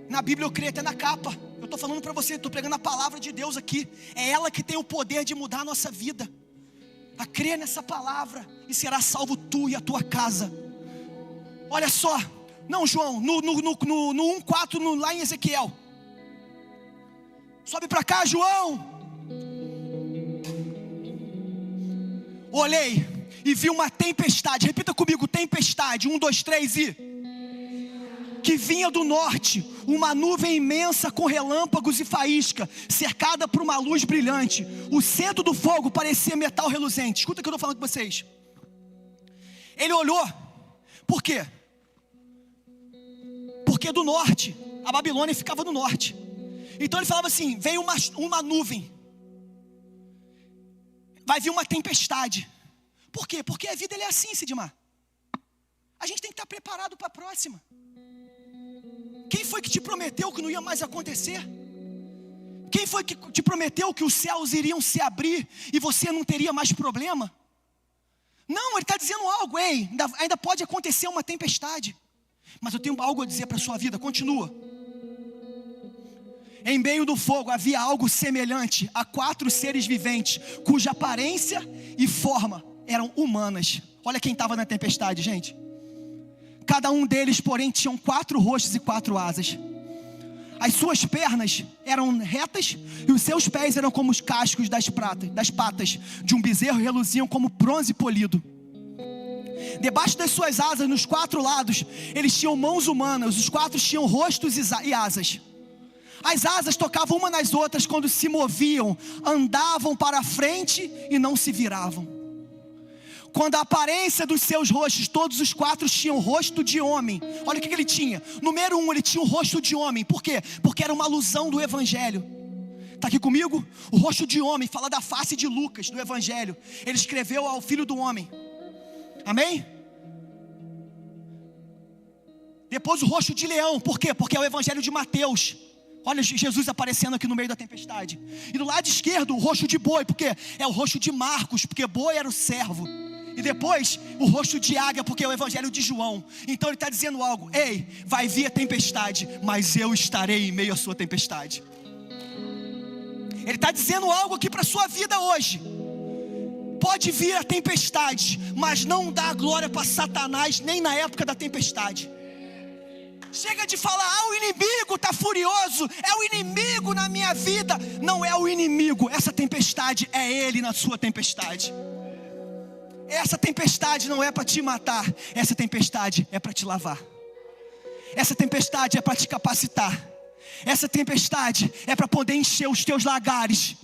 Na Bíblia eu creio até na capa. Eu estou falando para você, estou pregando a palavra de Deus aqui. É ela que tem o poder de mudar a nossa vida. A crer nessa palavra e será salvo tu e a tua casa. Olha só. Não, João, no 1:4, lá em Ezequiel. Sobe para cá, João. Olhei e vi uma tempestade. Repita comigo, tempestade. 1, 2, 3 e... que vinha do norte, uma nuvem imensa com relâmpagos e faísca, cercada por uma luz brilhante. O centro do fogo parecia metal reluzente. Escuta o que eu estou falando com vocês. Ele olhou. Por quê? Porque do norte, a Babilônia ficava no norte. Então ele falava assim: veio uma nuvem, vai vir uma tempestade. Por quê? Porque a vida é assim, Sidmar. A gente tem que estar preparado para a próxima. Quem foi que te prometeu que não ia mais acontecer? Quem foi que te prometeu que os céus iriam se abrir e você não teria mais problema? Não, ele está dizendo algo. Ei, ainda pode acontecer uma tempestade, mas eu tenho algo a dizer para a sua vida. Continua. Em meio do fogo havia algo semelhante a 4 seres viventes, cuja aparência e forma eram humanas. Olha quem estava na tempestade, gente. Cada um deles, porém, tinham 4 rostos e 4 asas. As suas pernas eram retas e os seus pés eram como os cascos das patas de um bezerro, e reluziam como bronze polido. Debaixo das suas asas, nos 4 lados, eles tinham mãos humanas. Os 4 tinham rostos e asas. As asas tocavam uma nas outras quando se moviam, andavam para frente e não se viravam. Quando a aparência dos seus rostos, todos os 4 tinham rosto de homem. Olha o que ele tinha. Número 1, ele tinha o rosto de homem. Por quê? Porque era uma alusão do Evangelho. Está aqui comigo? O rosto de homem fala da face de Lucas, do Evangelho. Ele escreveu ao Filho do Homem. Amém? Depois o rosto de leão. Por quê? Porque é o Evangelho de Mateus. Olha Jesus aparecendo aqui no meio da tempestade. E do lado esquerdo o rosto de boi. Por quê? É o rosto de Marcos. Porque boi era o servo. E depois, o rosto de águia, porque é o evangelho de João. Então ele está dizendo algo: ei, vai vir a tempestade, mas eu estarei em meio à sua tempestade. Ele está dizendo algo aqui para a sua vida hoje. Pode vir a tempestade, mas não dá glória para Satanás, nem na época da tempestade. Chega de falar, o inimigo está furioso, é o inimigo na minha vida. Não é o inimigo, essa tempestade é ele na sua tempestade. Essa tempestade não é para te matar, essa tempestade é para te lavar. Essa tempestade é para te capacitar. Essa tempestade é para poder encher os teus lagares.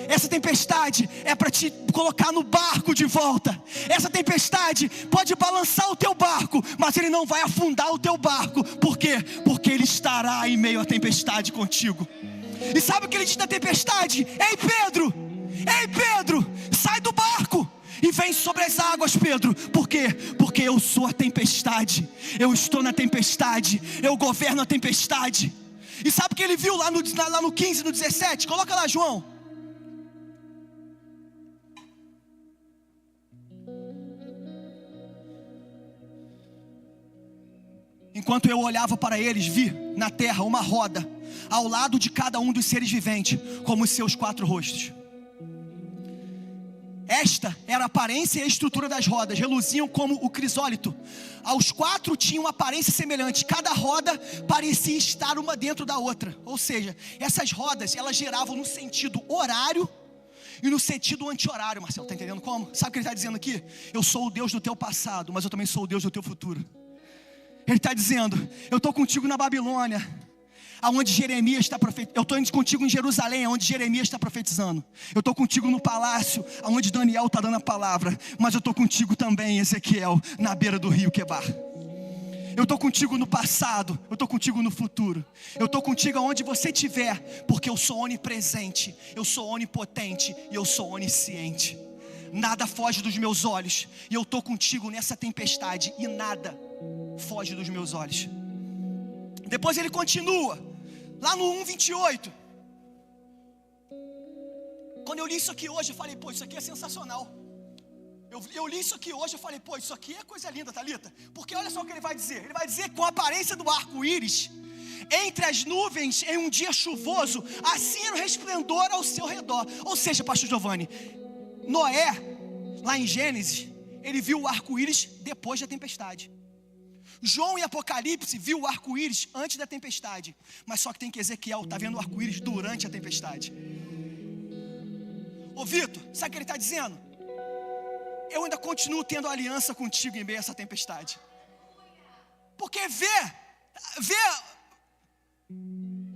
Essa tempestade é para te colocar no barco de volta. Essa tempestade pode balançar o teu barco, mas ele não vai afundar o teu barco. Por quê? Porque ele estará em meio à tempestade contigo. E sabe o que ele diz na tempestade? Ei Pedro, sai do barco e vem sobre as águas, Pedro. Por quê? Porque eu sou a tempestade. Eu estou na tempestade, eu governo a tempestade. E sabe o que ele viu lá no 15, no 17? Coloca lá, João. Enquanto eu olhava para eles, vi na terra uma roda, ao lado de cada um dos seres viventes, como os seus 4 rostos. Esta era a aparência e a estrutura das rodas, reluziam como o crisólito. Aos 4 tinham aparência semelhante, cada roda parecia estar uma dentro da outra. Ou seja, essas rodas, elas giravam no sentido horário e no sentido anti-horário. Marcelo, está entendendo como? Sabe o que ele está dizendo aqui? Eu sou o Deus do teu passado, mas eu também sou o Deus do teu futuro. Ele está dizendo, eu estou contigo na Babilônia, aonde Jeremias está profetizando. Eu estou contigo em Jerusalém, aonde Jeremias está profetizando. Eu estou contigo no palácio, aonde Daniel está dando a palavra. Mas eu estou contigo também, Ezequiel, na beira do rio Quebar. Eu estou contigo no passado, eu estou contigo no futuro. Eu estou contigo aonde você estiver, porque eu sou onipresente, eu sou onipotente e eu sou onisciente. Nada foge dos meus olhos, e eu estou contigo nessa tempestade, e nada foge dos meus olhos. Depois ele continua, lá no 1:28. Quando eu li isso aqui hoje, eu falei, pô, isso aqui é sensacional. Eu li isso aqui hoje, eu falei, pô, isso aqui é coisa linda, Thalita. Porque olha só o que ele vai dizer. Ele vai dizer, com a aparência do arco-íris, entre as nuvens, em um dia chuvoso, assim era o resplendor ao seu redor. Ou seja, pastor Giovanni, Noé, lá em Gênesis, ele viu o arco-íris depois da tempestade. João em Apocalipse viu o arco-íris antes da tempestade. Mas só que tem que Ezequiel está vendo o arco-íris durante a tempestade. Ô Vitor, sabe o que ele está dizendo? Eu ainda continuo tendo aliança contigo em meio a essa tempestade. Porque ver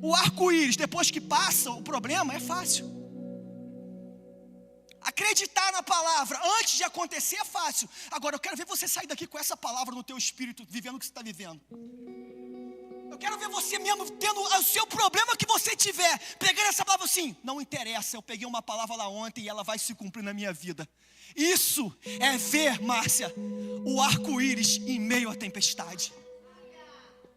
o arco-íris depois que passa o problema é fácil. Acreditar na palavra antes de acontecer é fácil. Agora eu quero ver você sair daqui com essa palavra no teu espírito, vivendo o que você está vivendo. Eu quero ver você mesmo tendo o seu problema que você tiver, pegando essa palavra assim, não interessa, eu peguei uma palavra lá ontem e ela vai se cumprir na minha vida. Isso é ver, Márcia, o arco-íris em meio à tempestade.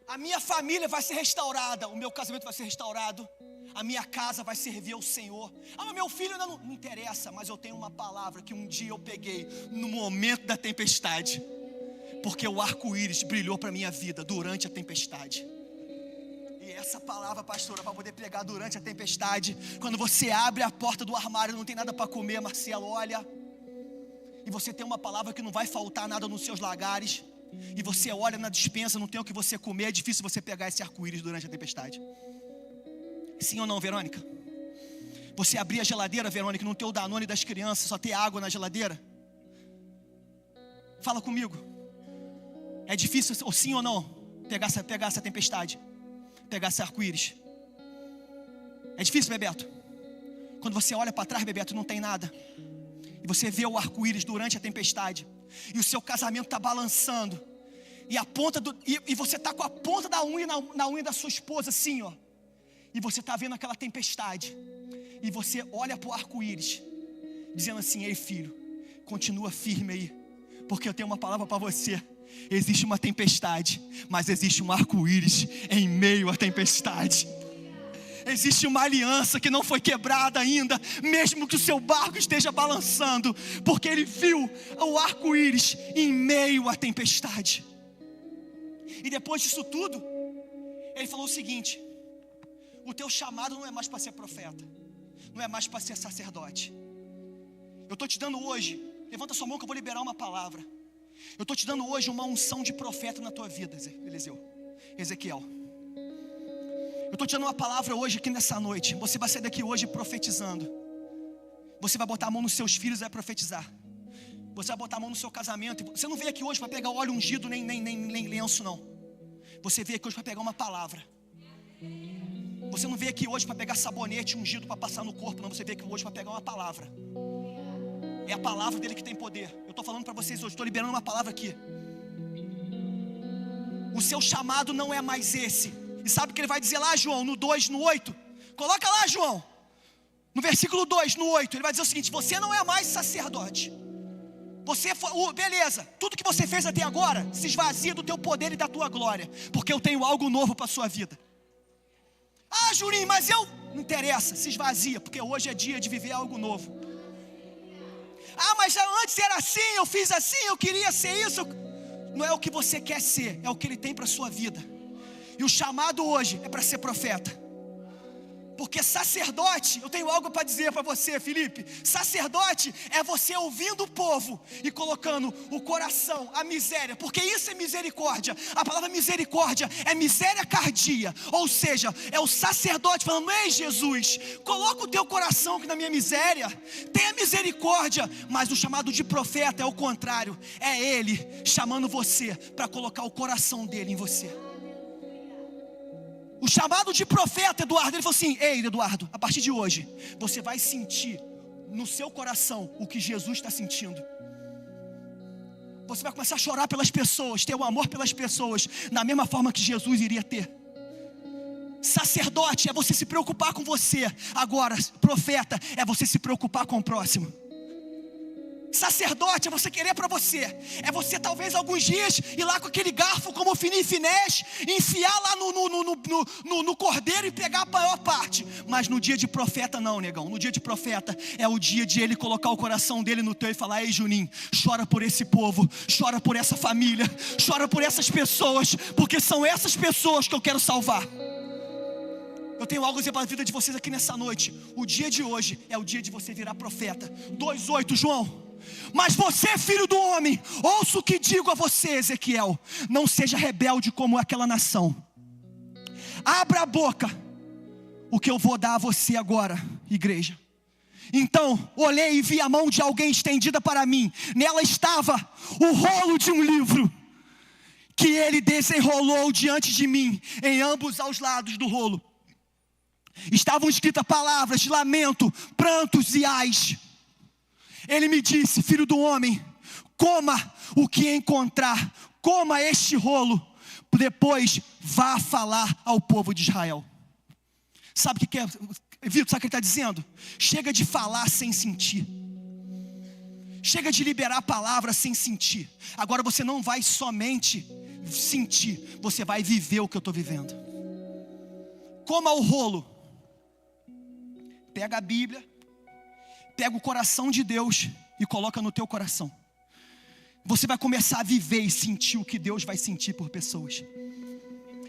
A minha família vai ser restaurada, o meu casamento vai ser restaurado, a minha casa vai servir ao Senhor. Mas meu filho ainda não interessa, mas eu tenho uma palavra que um dia eu peguei no momento da tempestade, porque o arco-íris brilhou para a minha vida durante a tempestade. E essa palavra, pastora, para poder pregar durante a tempestade, quando você abre a porta do armário, não tem nada para comer, Marcelo, olha, e você tem uma palavra que não vai faltar nada nos seus lagares, e você olha na despensa, não tem o que você comer, é difícil você pegar esse arco-íris durante a tempestade. Sim ou não, Verônica? Você abrir a geladeira, Verônica, não ter o Danone das crianças, só ter água na geladeira? Fala comigo. É difícil, ou sim ou não, pegar essa tempestade, pegar esse arco-íris? É difícil, Bebeto? Quando você olha para trás, Bebeto, não tem nada, e você vê o arco-íris durante a tempestade, e o seu casamento está balançando, e você está com a ponta da unha na unha da sua esposa assim, ó. E você está vendo aquela tempestade, e você olha para o arco-íris, dizendo assim, ei filho, continua firme aí, porque eu tenho uma palavra para você. Existe uma tempestade, mas existe um arco-íris em meio à tempestade. Existe uma aliança que não foi quebrada ainda, mesmo que o seu barco esteja balançando, porque ele viu o arco-íris em meio à tempestade. E depois disso tudo, ele falou o seguinte: o teu chamado não é mais para ser profeta, não é mais para ser sacerdote. Eu estou te dando hoje, levanta sua mão que eu vou liberar uma palavra. Eu estou te dando hoje uma unção de profeta na tua vida, Ezequiel. Eu estou te dando uma palavra hoje aqui nessa noite. Você vai sair daqui hoje profetizando. Você vai botar a mão nos seus filhos e vai profetizar. Você vai botar a mão no seu casamento. Você não veio aqui hoje para pegar óleo ungido, nem lenço não. Você veio aqui hoje para pegar uma palavra. Você não veio aqui hoje para pegar sabonete ungido para passar no corpo, não. Você veio aqui hoje para pegar uma palavra. É a palavra dele que tem poder. Eu estou falando para vocês hoje, estou liberando uma palavra aqui. O seu chamado não é mais esse. E sabe o que ele vai dizer lá, João, no 2, no 8? Coloca lá, João. No versículo 2, no 8, ele vai dizer o seguinte: você não é mais sacerdote. Você foi, beleza, tudo que você fez até agora se esvazia do teu poder e da tua glória, porque eu tenho algo novo para a sua vida. Ah, Juninho, mas não interessa, se esvazia, porque hoje é dia de viver algo novo. Ah, mas antes era assim, eu fiz assim, eu queria ser isso. Não é o que você quer ser, é o que ele tem para a sua vida. E o chamado hoje é para ser profeta. Porque sacerdote, eu tenho algo para dizer para você, Felipe. Sacerdote é você ouvindo o povo e colocando o coração, a miséria, porque isso é misericórdia. A palavra misericórdia é miséria cardia, ou seja, é o sacerdote falando: ei Jesus, coloca o teu coração aqui na minha miséria, tenha misericórdia. Mas o chamado de profeta é o contrário, é ele chamando você para colocar o coração dele em você. O chamado de profeta, Eduardo, ele falou assim: ei Eduardo, a partir de hoje, você vai sentir no seu coração o que Jesus está sentindo. Você vai começar a chorar pelas pessoas, ter o amor pelas pessoas, da mesma forma que Jesus iria ter. Sacerdote é você se preocupar com você. Agora, profeta é você se preocupar com o próximo. Sacerdote é você querer para você. É você talvez alguns dias ir lá com aquele garfo como Ofni e Finés, enfiar lá no cordeiro e pegar a maior parte. Mas no dia de profeta não, negão. No dia de profeta é o dia de ele colocar o coração dele no teu e falar: ei Juninho, chora por esse povo, chora por essa família, chora por essas pessoas, porque são essas pessoas que eu quero salvar. Eu tenho algo a dizer para a vida de vocês aqui nessa noite. O dia de hoje é o dia de você virar profeta. 2:8, João. Mas você, filho do homem, ouça o que digo a você, Ezequiel: não seja rebelde como aquela nação. Abra a boca, o que eu vou dar a você agora, igreja. Então olhei e vi a mão de alguém estendida para mim. Nela estava o rolo de um livro, que ele desenrolou diante de mim. Em ambos aos lados do rolo estavam escritas palavras de lamento, prantos e ais. Ele me disse: filho do homem, coma o que encontrar, coma este rolo, depois vá falar ao povo de Israel. Sabe o que é, Vitor? Sabe o que ele está dizendo? Chega de falar sem sentir. Chega de liberar a palavra sem sentir. Agora você não vai somente sentir, você vai viver o que eu estou vivendo. Coma o rolo. Pega a Bíblia, pega o coração de Deus e coloca no teu coração. Você vai começar a viver e sentir o que Deus vai sentir por pessoas.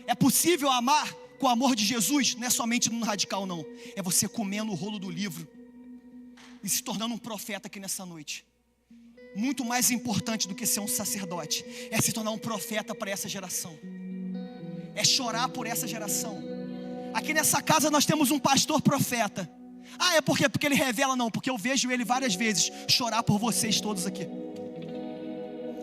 É possível amar com o amor de Jesus, não é somente no radical não. É você comendo o rolo do livro e se tornando um profeta aqui nessa noite. Muito mais importante do que ser um sacerdote é se tornar um profeta para essa geração. É chorar por essa geração. Aqui nessa casa nós temos um pastor profeta. Ah, é porque ele revela? Não, porque eu vejo ele várias vezes chorar por vocês todos aqui.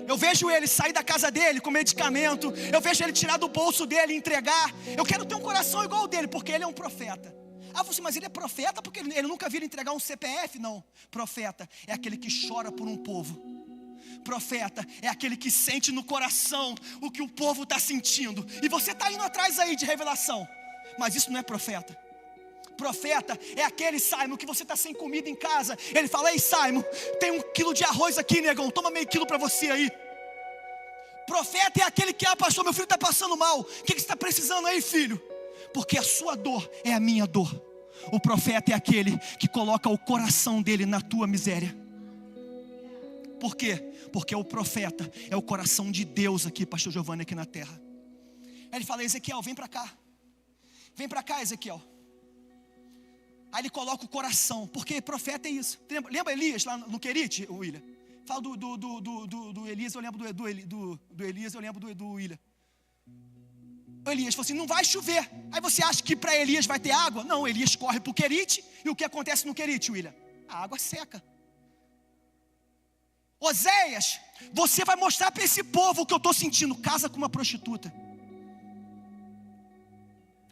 Eu vejo ele sair da casa dele com medicamento. Eu vejo ele tirar do bolso dele e entregar. Eu quero ter um coração igual ao dele, porque ele é um profeta. Ah, você, mas ele é profeta porque ele nunca viu ele entregar um CPF? Não, profeta é aquele que chora por um povo. Profeta é aquele que sente no coração o que o povo está sentindo. E você está indo atrás aí de revelação, mas isso não é profeta. Profeta é aquele, Simon, que você está sem comida em casa. Ele fala: ei Simon, tem 1 quilo de arroz aqui, negão, toma meio quilo para você aí. Profeta é aquele que: ah pastor, meu filho está passando mal, o que você está precisando aí, filho? porque a sua dor é a minha dor. O profeta é aquele que coloca o coração dele na tua miséria. Por quê? Porque o profeta é o coração de Deus aqui, pastor Giovanni, aqui na terra. Aí ele fala: Ezequiel, vem para cá. Vem para cá, Ezequiel. Aí ele coloca o coração, porque profeta é isso. Lembra Elias lá no Querite, William? Fala do Elias, eu lembro do Elias, eu lembro do William. O Elias falou assim: não vai chover. Aí você acha que para Elias vai ter água? Não, Elias corre para o Querite. E o que acontece no Querite, William? A água seca. Oséias, você vai mostrar para esse povo o que eu estou sentindo. Casa com uma prostituta.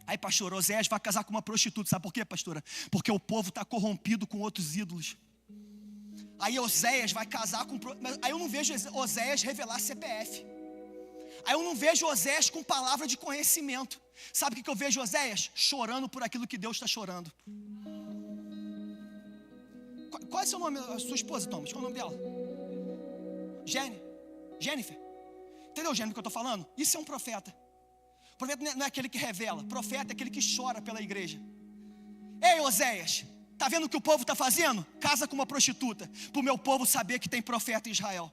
Aí, pastor, Oséias vai casar com uma prostituta. Sabe por quê, pastora? Porque o povo está corrompido com outros ídolos. Aí Oséias vai casar com... Aí eu não vejo Oséias revelar CPF. Aí eu não vejo Oséias com palavra de conhecimento. Sabe o que eu vejo Oséias? Chorando por aquilo que Deus está chorando. Qual é o seu nome, a sua esposa, Thomas? Qual é o nome dela? Jennifer. Entendeu, Jennifer, o que eu estou falando? Isso é um profeta. O profeta não é aquele que revela. O profeta é aquele que chora pela igreja. Ei, Oséias, está vendo o que o povo está fazendo? Casa com uma prostituta, para o meu povo saber que tem profeta em Israel.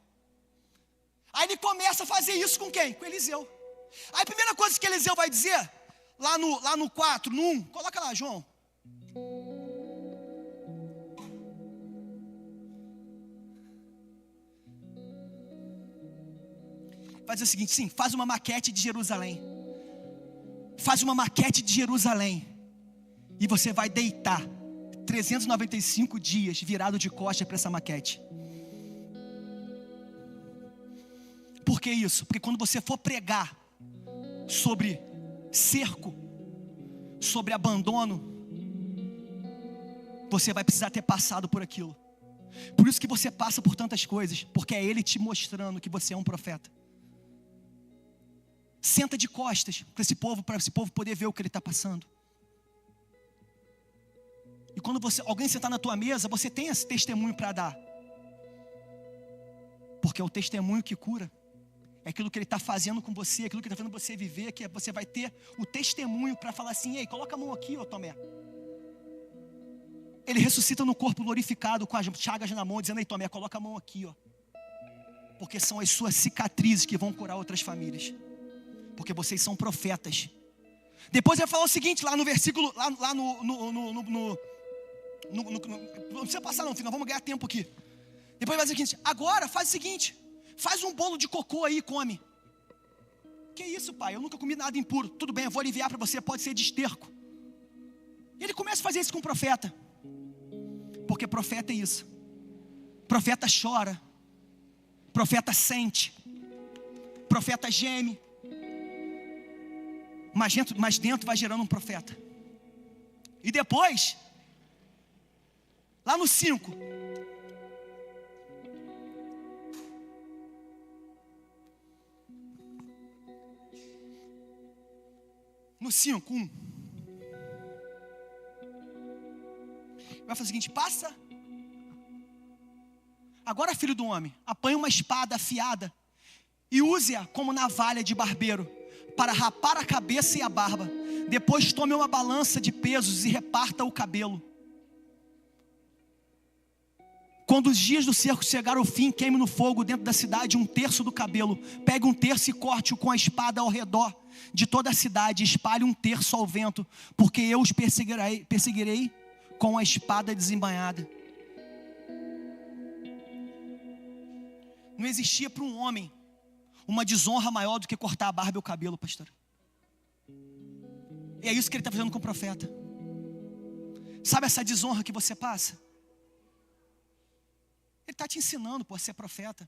Aí ele começa a fazer isso com quem? Com Eliseu. Aí a primeira coisa que Eliseu vai dizer, lá no 4, no 1, coloca lá, João. Vai dizer o seguinte: sim, faz uma maquete de Jerusalém. Faz uma maquete de Jerusalém. E você vai deitar 395 dias virado de costas para essa maquete. Por que isso? Porque quando você for pregar sobre cerco, sobre abandono, você vai precisar ter passado por aquilo. Por isso que você passa por tantas coisas, porque é Ele te mostrando que você é um profeta. Senta de costas para esse povo poder ver o que ele está passando. E quando alguém sentar na tua mesa, você tem esse testemunho para dar. Porque é o testemunho que cura. É aquilo que ele está fazendo com você, aquilo que ele está fazendo você viver, que você vai ter o testemunho para falar assim: ei, coloca a mão aqui, ô Tomé. Ele ressuscita no corpo glorificado, com as chagas na mão, dizendo: ei, Tomé, coloca a mão aqui, ó. Porque são as suas cicatrizes que vão curar outras famílias. Porque vocês são profetas. Depois ele vai falar o seguinte, lá no versículo, lá no não precisa passar não, filho, nós vamos ganhar tempo aqui. Depois vai dizer o seguinte: agora faz o seguinte, faz um bolo de cocô aí e come. Que isso, pai? Eu nunca comi nada impuro. Tudo bem, eu vou aliviar para você, pode ser de esterco. E ele começa a fazer isso com o profeta. Porque profeta é isso. Profeta chora. Profeta sente. Profeta geme. Mas dentro vai gerando um profeta. E depois, lá no 5, no 5, 1, vai fazer o seguinte: passa. Agora, filho do homem, apanha uma espada afiada e use-a como navalha de barbeiro para rapar a cabeça e a barba. Depois tome uma balança de pesos e reparta o cabelo. Quando os dias do cerco chegar ao fim, queime no fogo dentro da cidade 1/3 do cabelo. Pegue 1/3 e corte-o com a espada ao redor de toda a cidade. Espalhe 1/3 ao vento, porque eu os perseguirei com a espada desembainhada. Não existia para um homem uma desonra maior do que cortar a barba e o cabelo, pastor. E é isso que ele está fazendo com o profeta. Sabe essa desonra que você passa? Ele está te ensinando a ser profeta.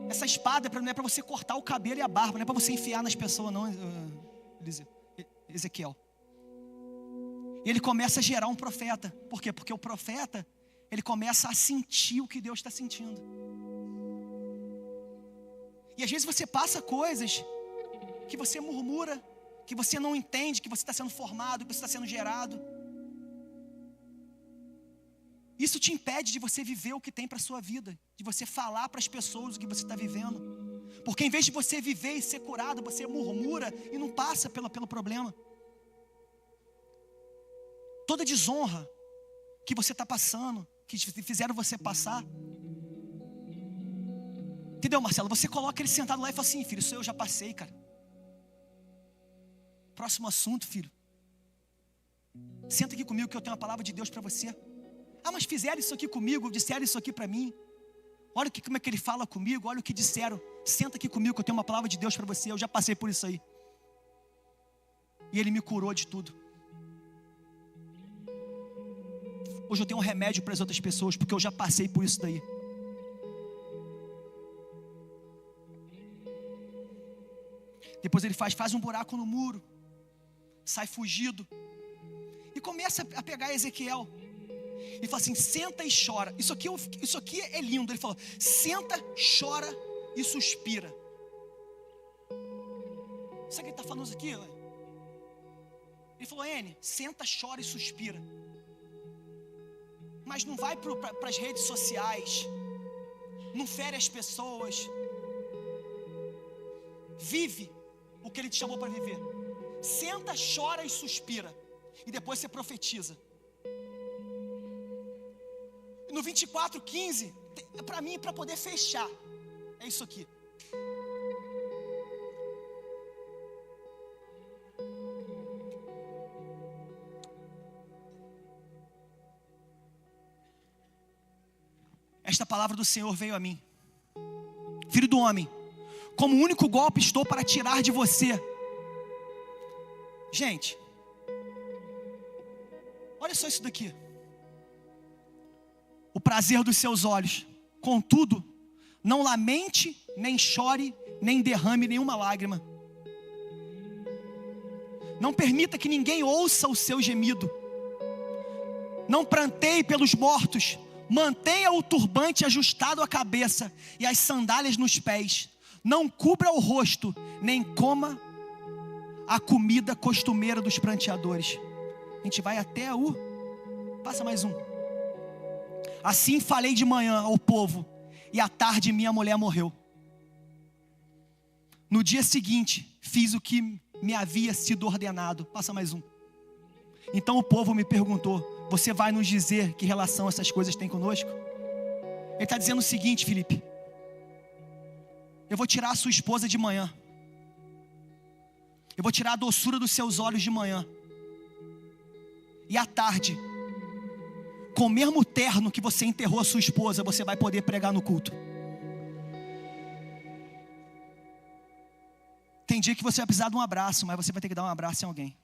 Essa espada não é para você cortar o cabelo e a barba, não é para você enfiar nas pessoas não, Ezequiel. E ele começa a gerar um profeta. Por quê? Porque o profeta, ele começa a sentir o que Deus está sentindo. E às vezes você passa coisas que você murmura, que você não entende, que você está sendo formado, que você está sendo gerado. Isso te impede de você viver o que tem para a sua vida, de você falar para as pessoas o que você está vivendo. Porque em vez de você viver e ser curado, você murmura e não passa pelo problema. toda desonra que você está passando, que fizeram você passar. Entendeu, Marcelo? Você coloca ele sentado lá e fala assim: filho, isso eu já passei, cara. Próximo assunto, filho. Senta aqui comigo que eu tenho uma palavra de Deus para você. Ah, mas fizeram isso aqui comigo, disseram isso aqui para mim. Olha como é que ele fala comigo, olha o que disseram. Senta aqui comigo que eu tenho uma palavra de Deus para você. Eu já passei por isso aí. E ele me curou de tudo. Hoje eu tenho um remédio para as outras pessoas, porque eu já passei por isso daí. Depois ele faz um buraco no muro, sai fugido, e começa a pegar Ezequiel, e fala assim: senta e chora. Isso aqui é lindo. Ele falou: senta, chora e suspira. Sabe o que ele está falando isso aqui? Ele falou: N, senta, chora e suspira. Mas não vai para as redes sociais, não fere as pessoas. Vive o que ele te chamou para viver. Senta, chora e suspira. E depois você profetiza. No 24:15, para mim, para poder fechar, é isso aqui. Esta palavra do Senhor veio a mim: filho do homem, como único golpe estou para tirar de você. Gente, olha só isso daqui: o prazer dos seus olhos. Contudo, não lamente, nem chore, nem derrame nenhuma lágrima. Não permita que ninguém ouça o seu gemido. Não pranteie pelos mortos. Mantenha o turbante ajustado à cabeça e as sandálias nos pés. Não cubra o rosto, nem coma a comida costumeira dos pranteadores. A gente vai até o... Passa mais um. Assim falei de manhã ao povo, e à tarde minha mulher morreu. No dia seguinte, fiz o que me havia sido ordenado. Passa mais um. Então o povo me perguntou: você vai nos dizer que relação essas coisas têm conosco? Ele está dizendo o seguinte: Felipe, eu vou tirar a sua esposa de manhã. Eu vou tirar a doçura dos seus olhos de manhã. E à tarde, com o mesmo terno que você enterrou a sua esposa, você vai poder pregar no culto. Tem dia que você vai precisar de um abraço, mas você vai ter que dar um abraço em alguém.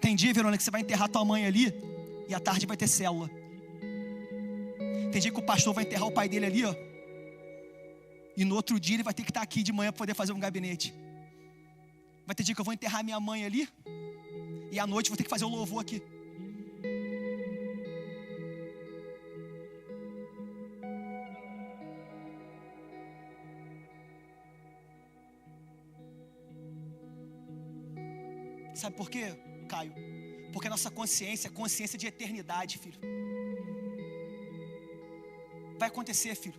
Tem dia, Verônica, que você vai enterrar tua mãe ali, e à tarde vai ter célula. Tem dia que o pastor vai enterrar o pai dele ali, ó, e no outro dia ele vai ter que estar aqui de manhã para poder fazer um gabinete. Vai ter dia que eu vou enterrar minha mãe ali, e à noite vou ter que fazer o louvor aqui. Sabe por quê, Caio? Porque a nossa consciência é consciência de eternidade, filho. Vai acontecer, filho.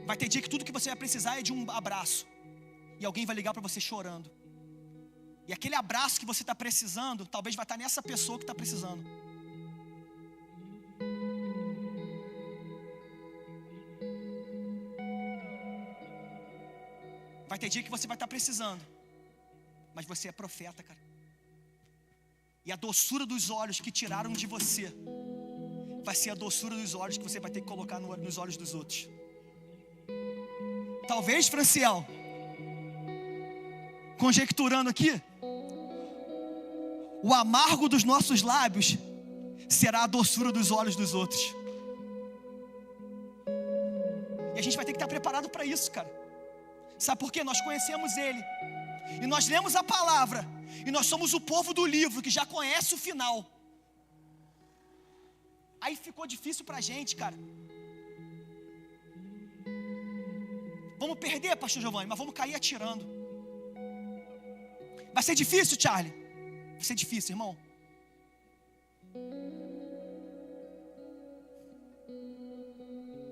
Vai ter dia que tudo que você vai precisar é de um abraço, e alguém vai ligar para você chorando. E aquele abraço que você está precisando, talvez vai estar nessa pessoa que está precisando. Vai ter dia que você vai estar precisando, mas você é profeta, cara. E a doçura dos olhos que tiraram de você vai ser a doçura dos olhos que você vai ter que colocar nos olhos dos outros. Talvez, Franciel, conjecturando aqui, o amargo dos nossos lábios será a doçura dos olhos dos outros. E a gente vai ter que estar preparado para isso, cara. Sabe por quê? Nós conhecemos Ele, e nós lemos a palavra, e nós somos o povo do livro que já conhece o final. Aí ficou difícil pra gente, cara. Vamos perder, pastor Giovanni, mas vamos cair atirando. Vai ser difícil, Charlie? Vai ser difícil, irmão.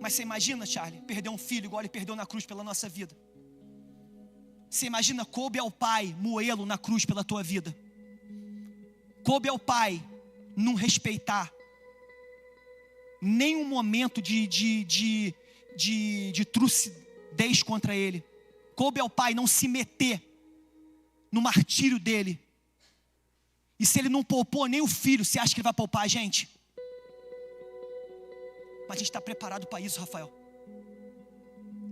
Mas você imagina, Charlie, perder um filho igual ele perdeu na cruz pela nossa vida? Você imagina, coube ao Pai moê-lo na cruz pela tua vida? Coube ao pai não respeitar nenhum momento de trucidez contra ele. Coube ao pai não se meter no martírio dele. E se ele não poupou nem o filho, você acha que ele vai poupar a gente? Mas a gente está preparado para isso, Rafael.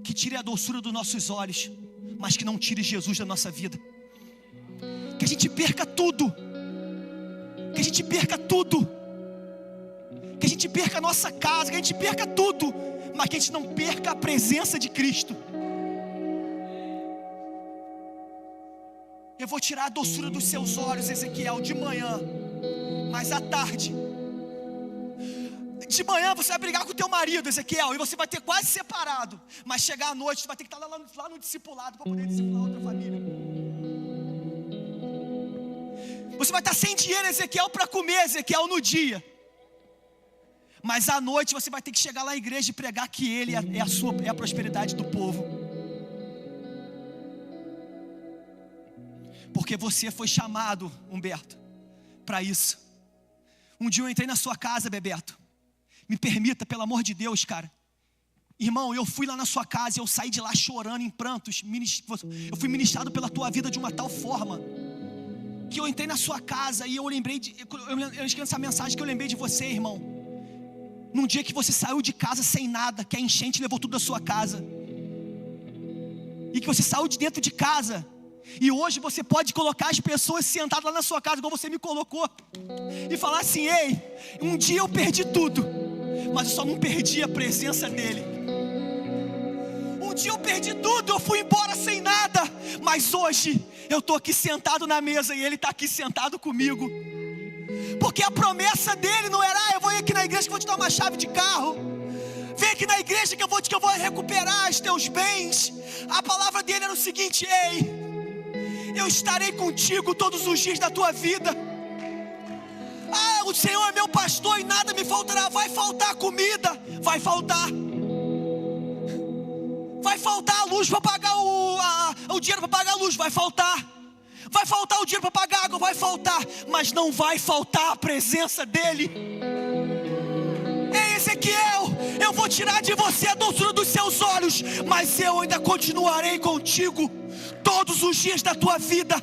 Que tire a doçura dos nossos olhos, mas que não tire Jesus da nossa vida. Que a gente perca tudo. Que a gente perca tudo. Que a gente perca a nossa casa, que a gente perca tudo, mas que a gente não perca a presença de Cristo. Eu vou tirar a doçura dos seus olhos, Ezequiel, de manhã, mas à tarde. De manhã você vai brigar com o teu marido, Ezequiel, e você vai ter quase separado. Mas chegar à noite, você vai ter que estar lá no discipulado, para poder discipular outra família. Você vai estar sem dinheiro, Ezequiel, para comer, Ezequiel, no dia. Mas à noite você vai ter que chegar lá na igreja e pregar que Ele é a prosperidade do povo. Porque você foi chamado, Humberto, para isso. Um dia eu entrei na sua casa, Bebeto. Me permita, pelo amor de Deus, cara. Irmão, eu fui lá na sua casa e eu saí de lá chorando em prantos. Eu fui ministrado pela tua vida de uma tal forma que eu entrei na sua casa e eu lembrei eu escrevi essa mensagem que eu lembrei de você, irmão. Num dia que você saiu de casa sem nada, que a enchente levou tudo da sua casa, e que você saiu de dentro de casa, e hoje você pode colocar as pessoas sentadas lá na sua casa, igual você me colocou, e falar assim: ei, um dia eu perdi tudo, mas eu só não perdi a presença dEle. Um dia eu perdi tudo, eu fui embora sem nada, mas hoje eu estou aqui sentado na mesa e Ele está aqui sentado comigo. Porque a promessa dele não era: eu vou ir aqui na igreja que eu vou te dar uma chave de carro. Vem aqui na igreja que eu vou recuperar os teus bens. A palavra dele era o seguinte: ei, eu estarei contigo todos os dias da tua vida. Ah, o Senhor é meu pastor e nada me faltará. Vai faltar comida, vai faltar. Vai faltar a luz para pagar o dinheiro para pagar a luz, vai faltar. Vai faltar o dinheiro para pagar água, vai faltar, mas não vai faltar a presença dEle. Ei, Ezequiel, eu vou tirar de você a doçura dos seus olhos, mas eu ainda continuarei contigo todos os dias da tua vida.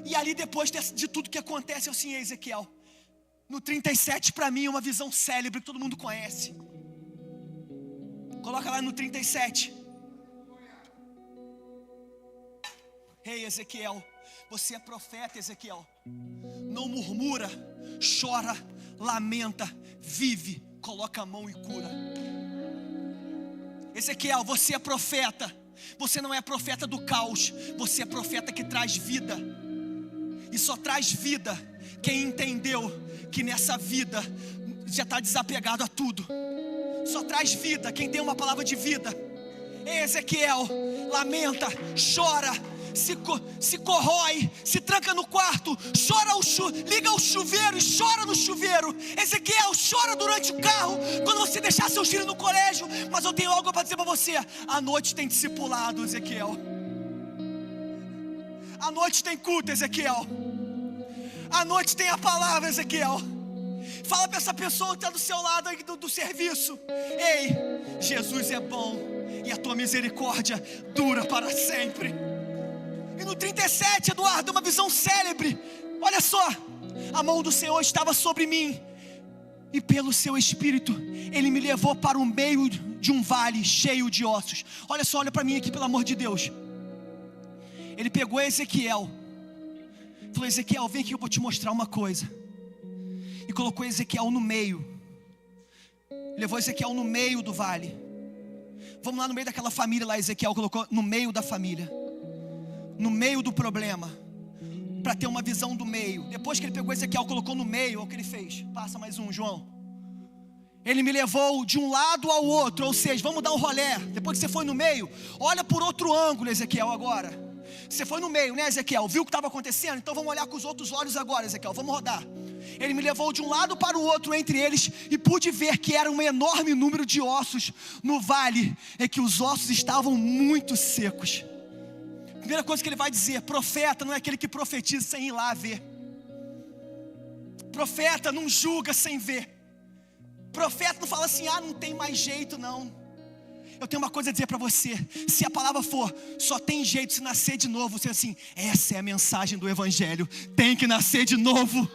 E ali, depois de tudo que acontece, eu assim: Ezequiel, no 37 para mim é uma visão célebre que todo mundo conhece. Coloca lá no 37. Ei, Ezequiel, você é profeta, Ezequiel. Não murmura, chora, lamenta, vive, coloca a mão e cura. Ezequiel, você é profeta. Você não é profeta do caos, você é profeta que traz vida. E só traz vida quem entendeu que nessa vida já está desapegado a tudo. Só traz vida quem tem uma palavra de vida. Ei, Ezequiel, lamenta, chora, se corrói, se tranca no quarto, chora liga o chuveiro e chora no chuveiro. Ezequiel, chora durante o carro, quando você deixar seus filhos no colégio. Mas eu tenho algo para dizer para você: à noite tem discipulado, Ezequiel. À noite tem culto, Ezequiel. À noite tem a palavra, Ezequiel. Fala para essa pessoa que está do seu lado aí do serviço: ei, Jesus é bom e a tua misericórdia dura para sempre. E no 37, Eduardo, uma visão célebre. Olha só, a mão do Senhor estava sobre mim, e pelo seu Espírito Ele me levou para o meio de um vale cheio de ossos. Olha só, olha para mim aqui, pelo amor de Deus. Ele pegou Ezequiel, falou: Ezequiel, vem aqui, eu vou te mostrar uma coisa. E colocou Ezequiel no meio. Levou Ezequiel no meio do vale. Vamos lá no meio daquela família lá. Ezequiel colocou no meio da família, no meio do problema, para ter uma visão do meio. Depois que ele pegou Ezequiel, colocou no meio, olha o que ele fez. Passa mais um, João. Ele me levou de um lado ao outro, ou seja, vamos dar um rolé. Depois que você foi no meio, olha por outro ângulo, Ezequiel, agora. Você foi no meio, né, Ezequiel? Viu o que estava acontecendo? Então vamos olhar com os outros olhos agora, Ezequiel. Vamos rodar. Ele me levou de um lado para o outro entre eles, e pude ver que era um enorme número de ossos no vale, é que os ossos estavam muito secos. Primeira coisa que ele vai dizer: profeta não é aquele que profetiza sem ir lá ver. Profeta não julga sem ver. Profeta não fala assim, não tem mais jeito não. Eu tenho uma coisa a dizer para você. Se a palavra for, só tem jeito de se nascer de novo. Você assim, essa é a mensagem do evangelho. Tem que nascer de novo.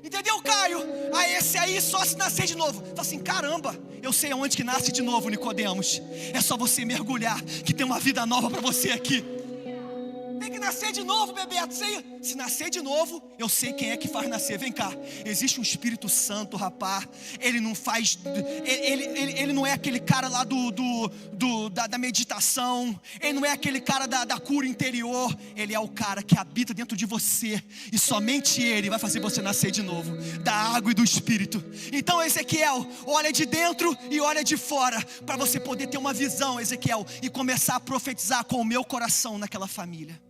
Entendeu, Caio? Esse aí só se nascer de novo. Fala assim, caramba, eu sei aonde que nasce de novo, Nicodemos. É só você mergulhar, que tem uma vida nova para você aqui. Tem que nascer de novo, Bebeto. Se nascer de novo, eu sei quem é que faz nascer. Vem cá, existe um Espírito Santo, rapaz. Ele não faz, ele não é aquele cara lá da meditação. Ele não é aquele cara da cura interior. Ele é o cara que habita dentro de você. E somente ele vai fazer você nascer de novo, da água e do Espírito. Então, Ezequiel, olha de dentro e olha de fora, para você poder ter uma visão, Ezequiel, e começar a profetizar com o meu coração naquela família.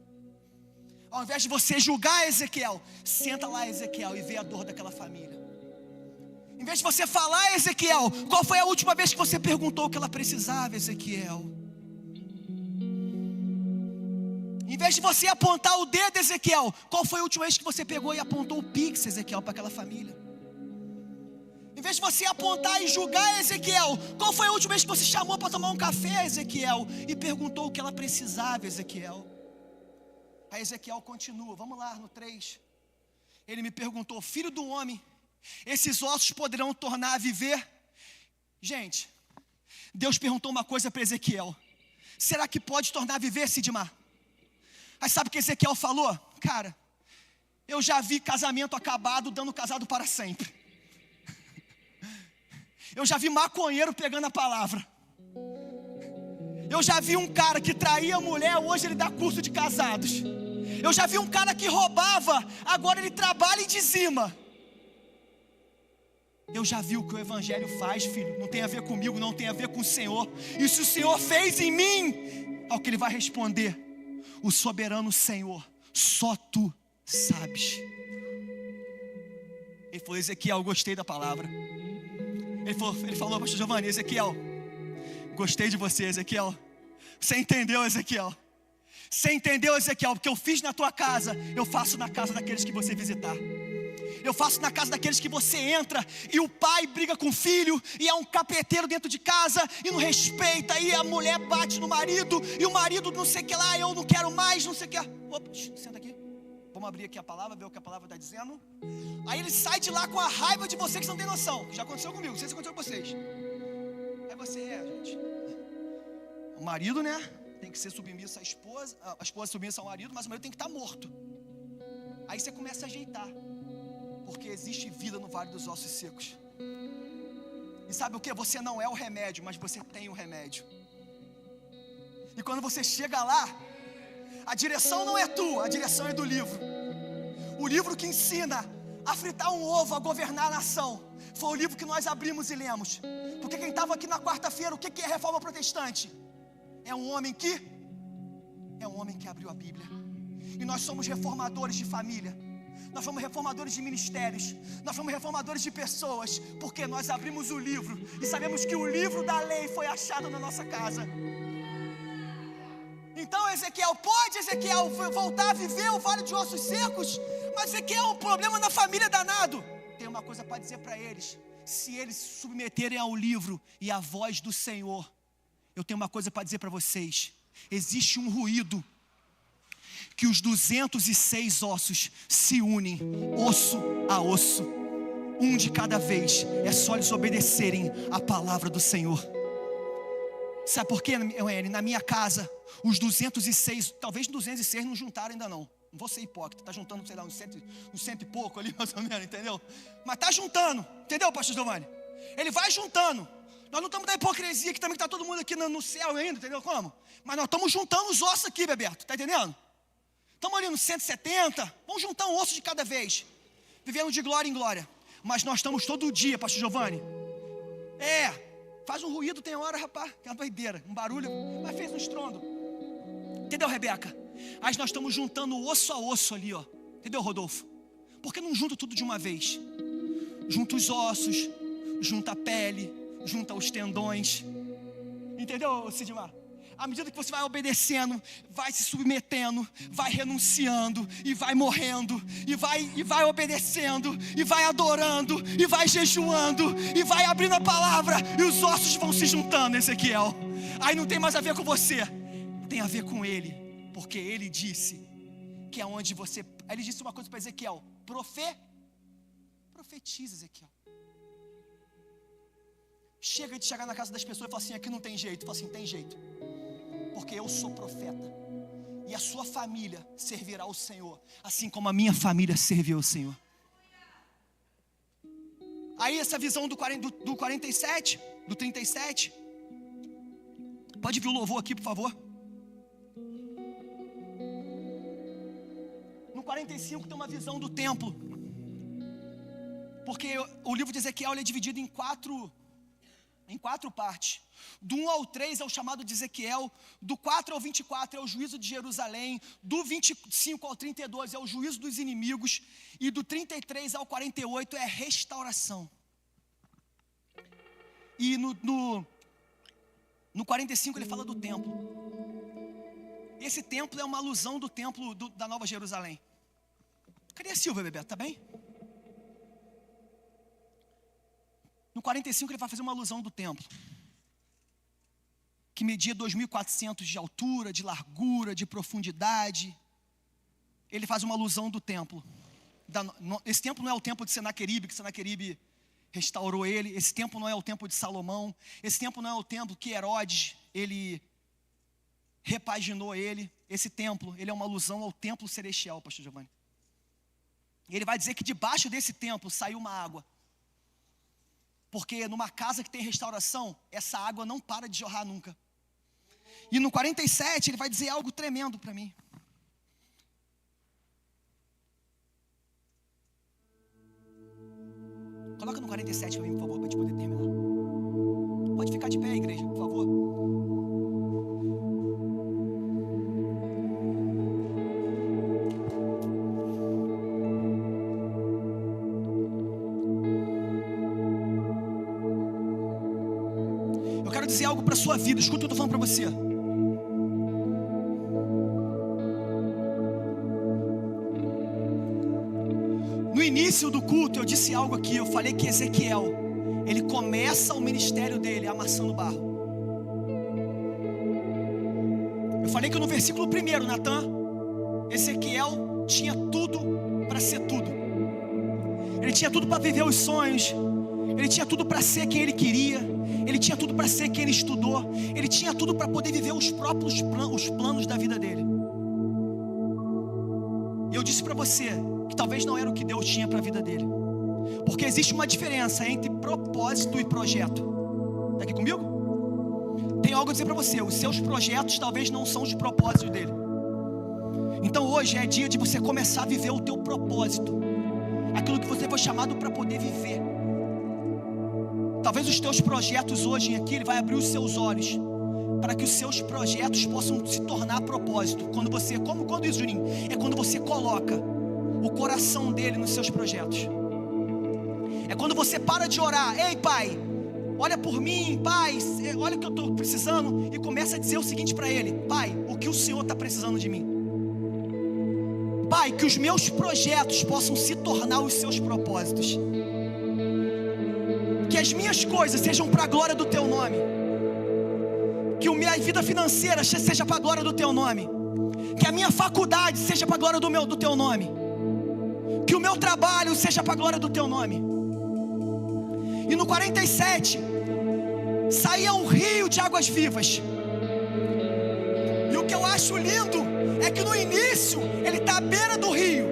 Ao invés de você julgar Ezequiel, senta lá, Ezequiel, e vê a dor daquela família. Em vez de você falar, Ezequiel, qual foi a última vez que você perguntou o que ela precisava, Ezequiel? Em vez de você apontar o dedo, Ezequiel, qual foi a última vez que você pegou e apontou o Pix, Ezequiel, para aquela família? Em vez de você apontar e julgar, Ezequiel, qual foi a última vez que você chamou para tomar um café, Ezequiel, e perguntou o que ela precisava, Ezequiel? Aí Ezequiel continua, vamos lá no 3. Ele me perguntou, filho do homem, esses ossos poderão tornar a viver? Gente, Deus perguntou uma coisa para Ezequiel. Será que pode tornar a viver, Sidmar? Aí sabe o que Ezequiel falou? Cara, eu já vi casamento acabado dando casado para sempre. Eu já vi maconheiro pegando a palavra. Eu já vi um cara que traía a mulher, hoje ele dá curso de casados. Eu já vi um cara que roubava, agora ele trabalha e dizima. Eu já vi o que o evangelho faz, filho. Não tem a ver comigo, não tem a ver com o Senhor. E se o Senhor fez em mim, ao que ele vai responder: o soberano Senhor, só tu sabes. Ele falou, Ezequiel, gostei da palavra. Ele falou, pastor Giovanni, Ezequiel, gostei de você, Ezequiel. Você entendeu, Ezequiel? Você entendeu, Ezequiel? Porque eu fiz na tua casa, eu faço na casa daqueles que você visitar. Eu faço na casa daqueles que você entra e o pai briga com o filho e é um capeteiro dentro de casa e não respeita, e a mulher bate no marido e o marido não sei o que lá, eu não quero mais, não sei o que. Opa, senta aqui. Vamos abrir aqui a palavra, ver o que a palavra está dizendo. Aí ele sai de lá com a raiva de você que você não tem noção. Já aconteceu comigo, não sei se aconteceu com vocês. Aí você gente. O marido, né, tem que ser submisso à esposa, a esposa submissa ao marido, mas o marido tem que estar morto. Aí você começa a ajeitar, porque existe vida no vale dos ossos secos. E sabe o que? Você não é o remédio, mas você tem o remédio. E quando você chega lá, a direção não é tua, a direção é do livro. O livro que ensina a fritar um ovo, a governar a nação, foi o livro que nós abrimos e lemos. Porque quem estava aqui na quarta-feira, o que é a reforma protestante? É um homem que abriu a Bíblia. E nós somos reformadores de família. Nós somos reformadores de ministérios. Nós somos reformadores de pessoas. Porque nós abrimos o livro e sabemos que o livro da lei foi achado na nossa casa. Então Ezequiel, pode Ezequiel voltar a viver o vale de ossos secos? Mas Ezequiel, um problema na família danado. Tem uma coisa para dizer para eles. Se eles se submeterem ao livro e à voz do Senhor, eu tenho uma coisa para dizer para vocês. Existe um ruído que os 206 ossos se unem, osso a osso, um de cada vez. É só eles obedecerem a palavra do Senhor. Sabe por quê, na minha casa, os 206, talvez 206 não juntaram ainda não. Não vou ser hipócrita, está juntando, sei lá, uns cento e pouco ali, mais ou menos, entendeu? Mas está juntando, entendeu, pastor Giovanni? Ele vai juntando. Nós não estamos da hipocrisia, que também está todo mundo aqui no céu ainda, entendeu como? Mas nós estamos juntando os ossos aqui, Bebeto, está entendendo? Estamos ali nos 170, vamos juntar um osso de cada vez, vivendo de glória em glória. Mas nós estamos todo dia, pastor Giovanni. Faz um ruído, tem hora, rapaz, que é uma doideira, um barulho, mas fez um estrondo. Entendeu, Rebeca? Aí nós estamos juntando osso a osso ali, ó. Entendeu, Rodolfo? Por que não junta tudo de uma vez? Junta os ossos, junta a pele, junta os tendões. Entendeu, Sidmar? à medida que você vai obedecendo, vai se submetendo, vai renunciando, e vai morrendo, e vai obedecendo, e vai adorando, e vai jejuando, e vai abrindo a palavra, e os ossos vão se juntando, Ezequiel. Aí não tem mais a ver com você, tem a ver com ele, porque ele disse que é onde você... Aí ele disse uma coisa para Ezequiel: profetiza, Ezequiel. Chega de chegar na casa das pessoas e falar assim: aqui não tem jeito. Fala assim: tem jeito, porque eu sou profeta, e a sua família servirá ao Senhor, assim como a minha família serviu ao Senhor. Aí essa visão do 47, do 37. Pode vir o louvor aqui, por favor. No 45 tem uma visão do templo, porque o livro de Ezequiel ele é dividido em quatro partes. Do 1 ao 3 é o chamado de Ezequiel. Do 4 ao 24 é o juízo de Jerusalém. Do 25 ao 32 é o juízo dos inimigos. E do 33 ao 48 é restauração. E no 45 ele fala do templo. Esse templo é uma alusão do templo da Nova Jerusalém. Cadê a Silvia, Bebeto? Tá bem? No 45 ele vai fazer uma alusão do templo, que media 2.400 de altura, de largura, de profundidade. Ele faz uma alusão do templo. Esse templo não é o templo de Senaqueribe, que Senaqueribe restaurou ele. Esse templo não é o templo de Salomão. Esse templo não é o templo que Herodes, ele repaginou ele. Esse templo, ele é uma alusão ao templo celestial, pastor Giovanni. Ele vai dizer que debaixo desse templo saiu uma água. Porque numa casa que tem restauração, essa água não para de jorrar nunca. E no 47 ele vai dizer algo tremendo para mim. Coloca no 47 para mim, por favor, para a gente poder terminar. Pode ficar de pé, igreja, por favor. Dizer algo para a sua vida, escuta o que eu estou falando para você. No início do culto eu disse algo aqui, eu falei que Ezequiel, ele começa o ministério dele amassando barro. Eu falei que no versículo 1, Natan, Ezequiel tinha tudo para ser tudo. Ele tinha tudo para viver os sonhos, ele tinha tudo para ser quem ele queria. Ele tinha tudo para ser quem ele estudou. Ele tinha tudo para poder viver os próprios planos da vida dele. E eu disse para você que talvez não era o que Deus tinha para a vida dele. Porque existe uma diferença entre propósito e projeto. Está aqui comigo? Tenho algo a dizer para você. Os seus projetos talvez não são os propósitos dele. Então hoje é dia de você começar a viver o teu propósito. Aquilo que você foi chamado para poder viver. Talvez os teus projetos hoje aqui, ele vai abrir os seus olhos para que os seus projetos possam se tornar propósito. Quando isso, Juninho? É quando você coloca o coração dele nos seus projetos. É quando você para de orar: ei, pai, olha por mim, pai, olha o que eu estou precisando, e começa a dizer o seguinte para ele: pai, o que o Senhor está precisando de mim? Pai, que os meus projetos possam se tornar os seus propósitos. Que as minhas coisas sejam para a glória do teu nome. Que a minha vida financeira seja para a glória do teu nome. Que a minha faculdade seja para a glória do teu nome. Que o meu trabalho seja para a glória do teu nome. E no 47 saía um rio de águas vivas. E o que eu acho lindo é que no início ele está à beira do rio,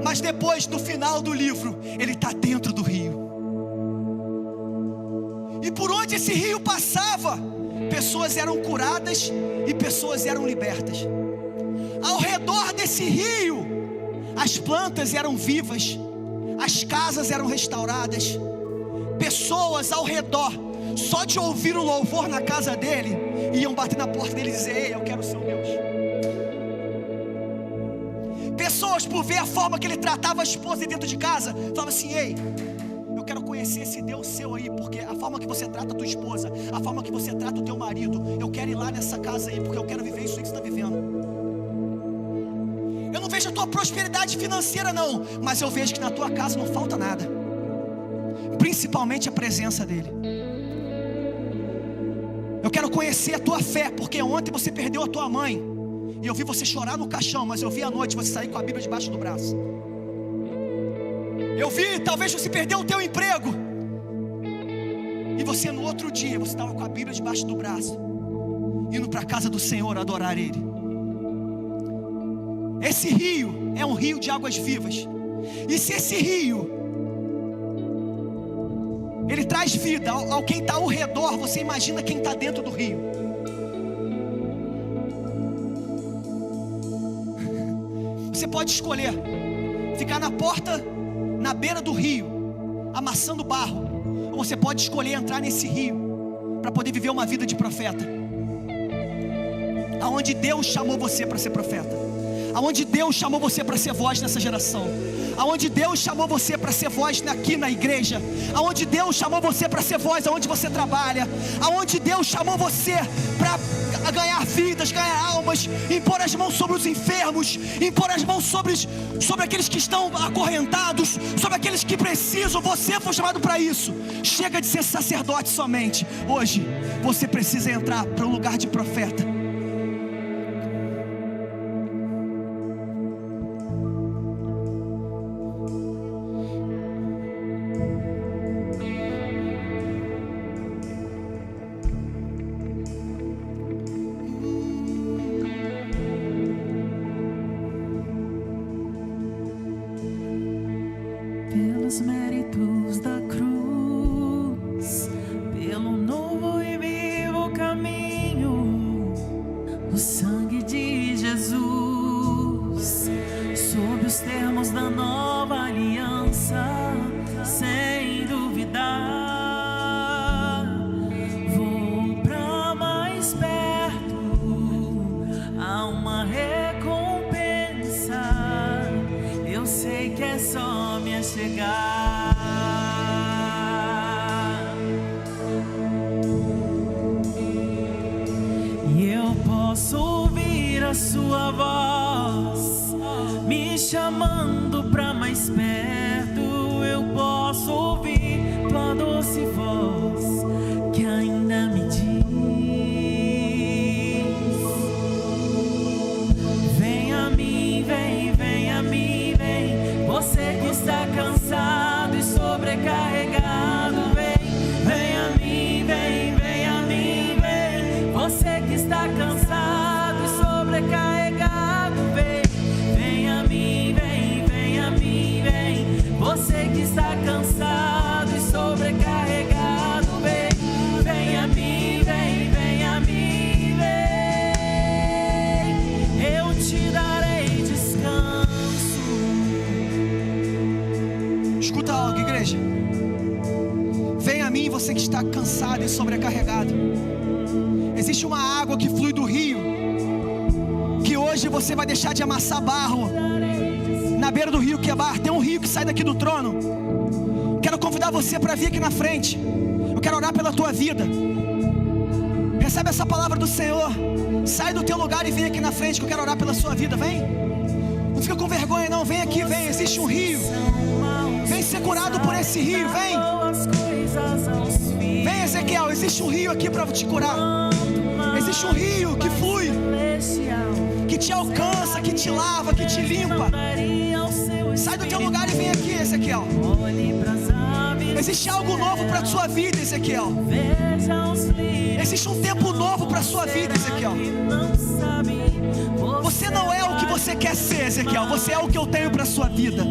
mas depois, no final do livro, ele está dentro do rio. E por onde esse rio passava, pessoas eram curadas e pessoas eram libertas. Ao redor desse rio, as plantas eram vivas, as casas eram restauradas. Pessoas ao redor, só de ouvir o louvor na casa dele, iam bater na porta dele e dizer: ei, eu quero o seu Deus. Pessoas, por ver a forma que ele tratava a esposa dentro de casa, falavam assim: ei, eu quero conhecer conhecer esse Deus seu aí, porque a forma que você trata a tua esposa, a forma que você trata o teu marido, eu quero ir lá nessa casa aí, porque eu quero viver isso aí que você está vivendo. Eu não vejo a tua prosperidade financeira não, mas eu vejo que na tua casa não falta nada, principalmente a presença dele. Eu quero conhecer a tua fé, porque ontem você perdeu a tua mãe, e eu vi você chorar no caixão, mas eu vi à noite você sair com a Bíblia debaixo do braço. Eu vi, talvez você perdeu o teu emprego, e você no outro dia, você estava com a Bíblia debaixo do braço, indo para a casa do Senhor adorar Ele. Esse rio é um rio de águas vivas, e se esse rio, ele traz vida ao quem está ao redor, você imagina quem está dentro do rio. Você pode escolher ficar na porta, na beira do rio, amassando barro, ou você pode escolher entrar nesse rio para poder viver uma vida de profeta, aonde Deus chamou você para ser profeta, aonde Deus chamou você para ser voz nessa geração, aonde Deus chamou você para ser voz aqui na igreja, aonde Deus chamou você para ser voz aonde você trabalha, aonde Deus chamou você para ganhar vidas, ganhar almas, impor as mãos sobre os enfermos, impor as mãos sobre aqueles que estão acorrentados, sobre aqueles que precisam. Você foi chamado para isso. Chega de ser sacerdote somente. Hoje você precisa entrar para um lugar de profeta. Pelos méritos da cruz, pelo novo e vivo caminho, o sangue de Jesus, sob os termos da nova aliança, sem duvidar, vou pra mais perto, há uma recompensa, eu sei que é só me chegar. E eu posso ouvir a sua voz me chamando pra mais perto. Eu posso ouvir tua doce voz que ainda me diz: vem a mim, vem, vem a mim, vem. Você que está cansado e sobrecarregado, vem, vem a mim, vem, vem a mim, vem. Você que está cansado e sobrecarregado, vem, vem a mim, vem, vem a mim, vem. Você que está cansado e sobrecarregado, vem, vem a mim, vem, vem a mim, vem. Eu te darei descanso. Escuta algo, igreja. Vem a mim, você que está cansado e sobrecarregado. Existe uma água que flui do rio, que hoje você vai deixar de amassar barro na beira do rio Quebar. Tem um rio que sai daqui do trono. Quero convidar você para vir aqui na frente. Eu quero orar pela tua vida. Recebe essa palavra do Senhor. Sai do teu lugar e vem aqui na frente, que eu quero orar pela sua vida. Vem. Não fica com vergonha não, vem aqui, vem. Existe um rio. Vem ser curado por esse rio, vem. Vem, Ezequiel, existe um rio aqui para te curar. Existe um rio que flui, que te alcança, que te lava, que te limpa. Sai do teu lugar e vem aqui, Ezequiel. Existe algo novo para a sua vida, Ezequiel. Existe um tempo novo para a sua vida, Ezequiel. Você não é o que você quer ser, Ezequiel. Você é o que eu tenho para a sua vida.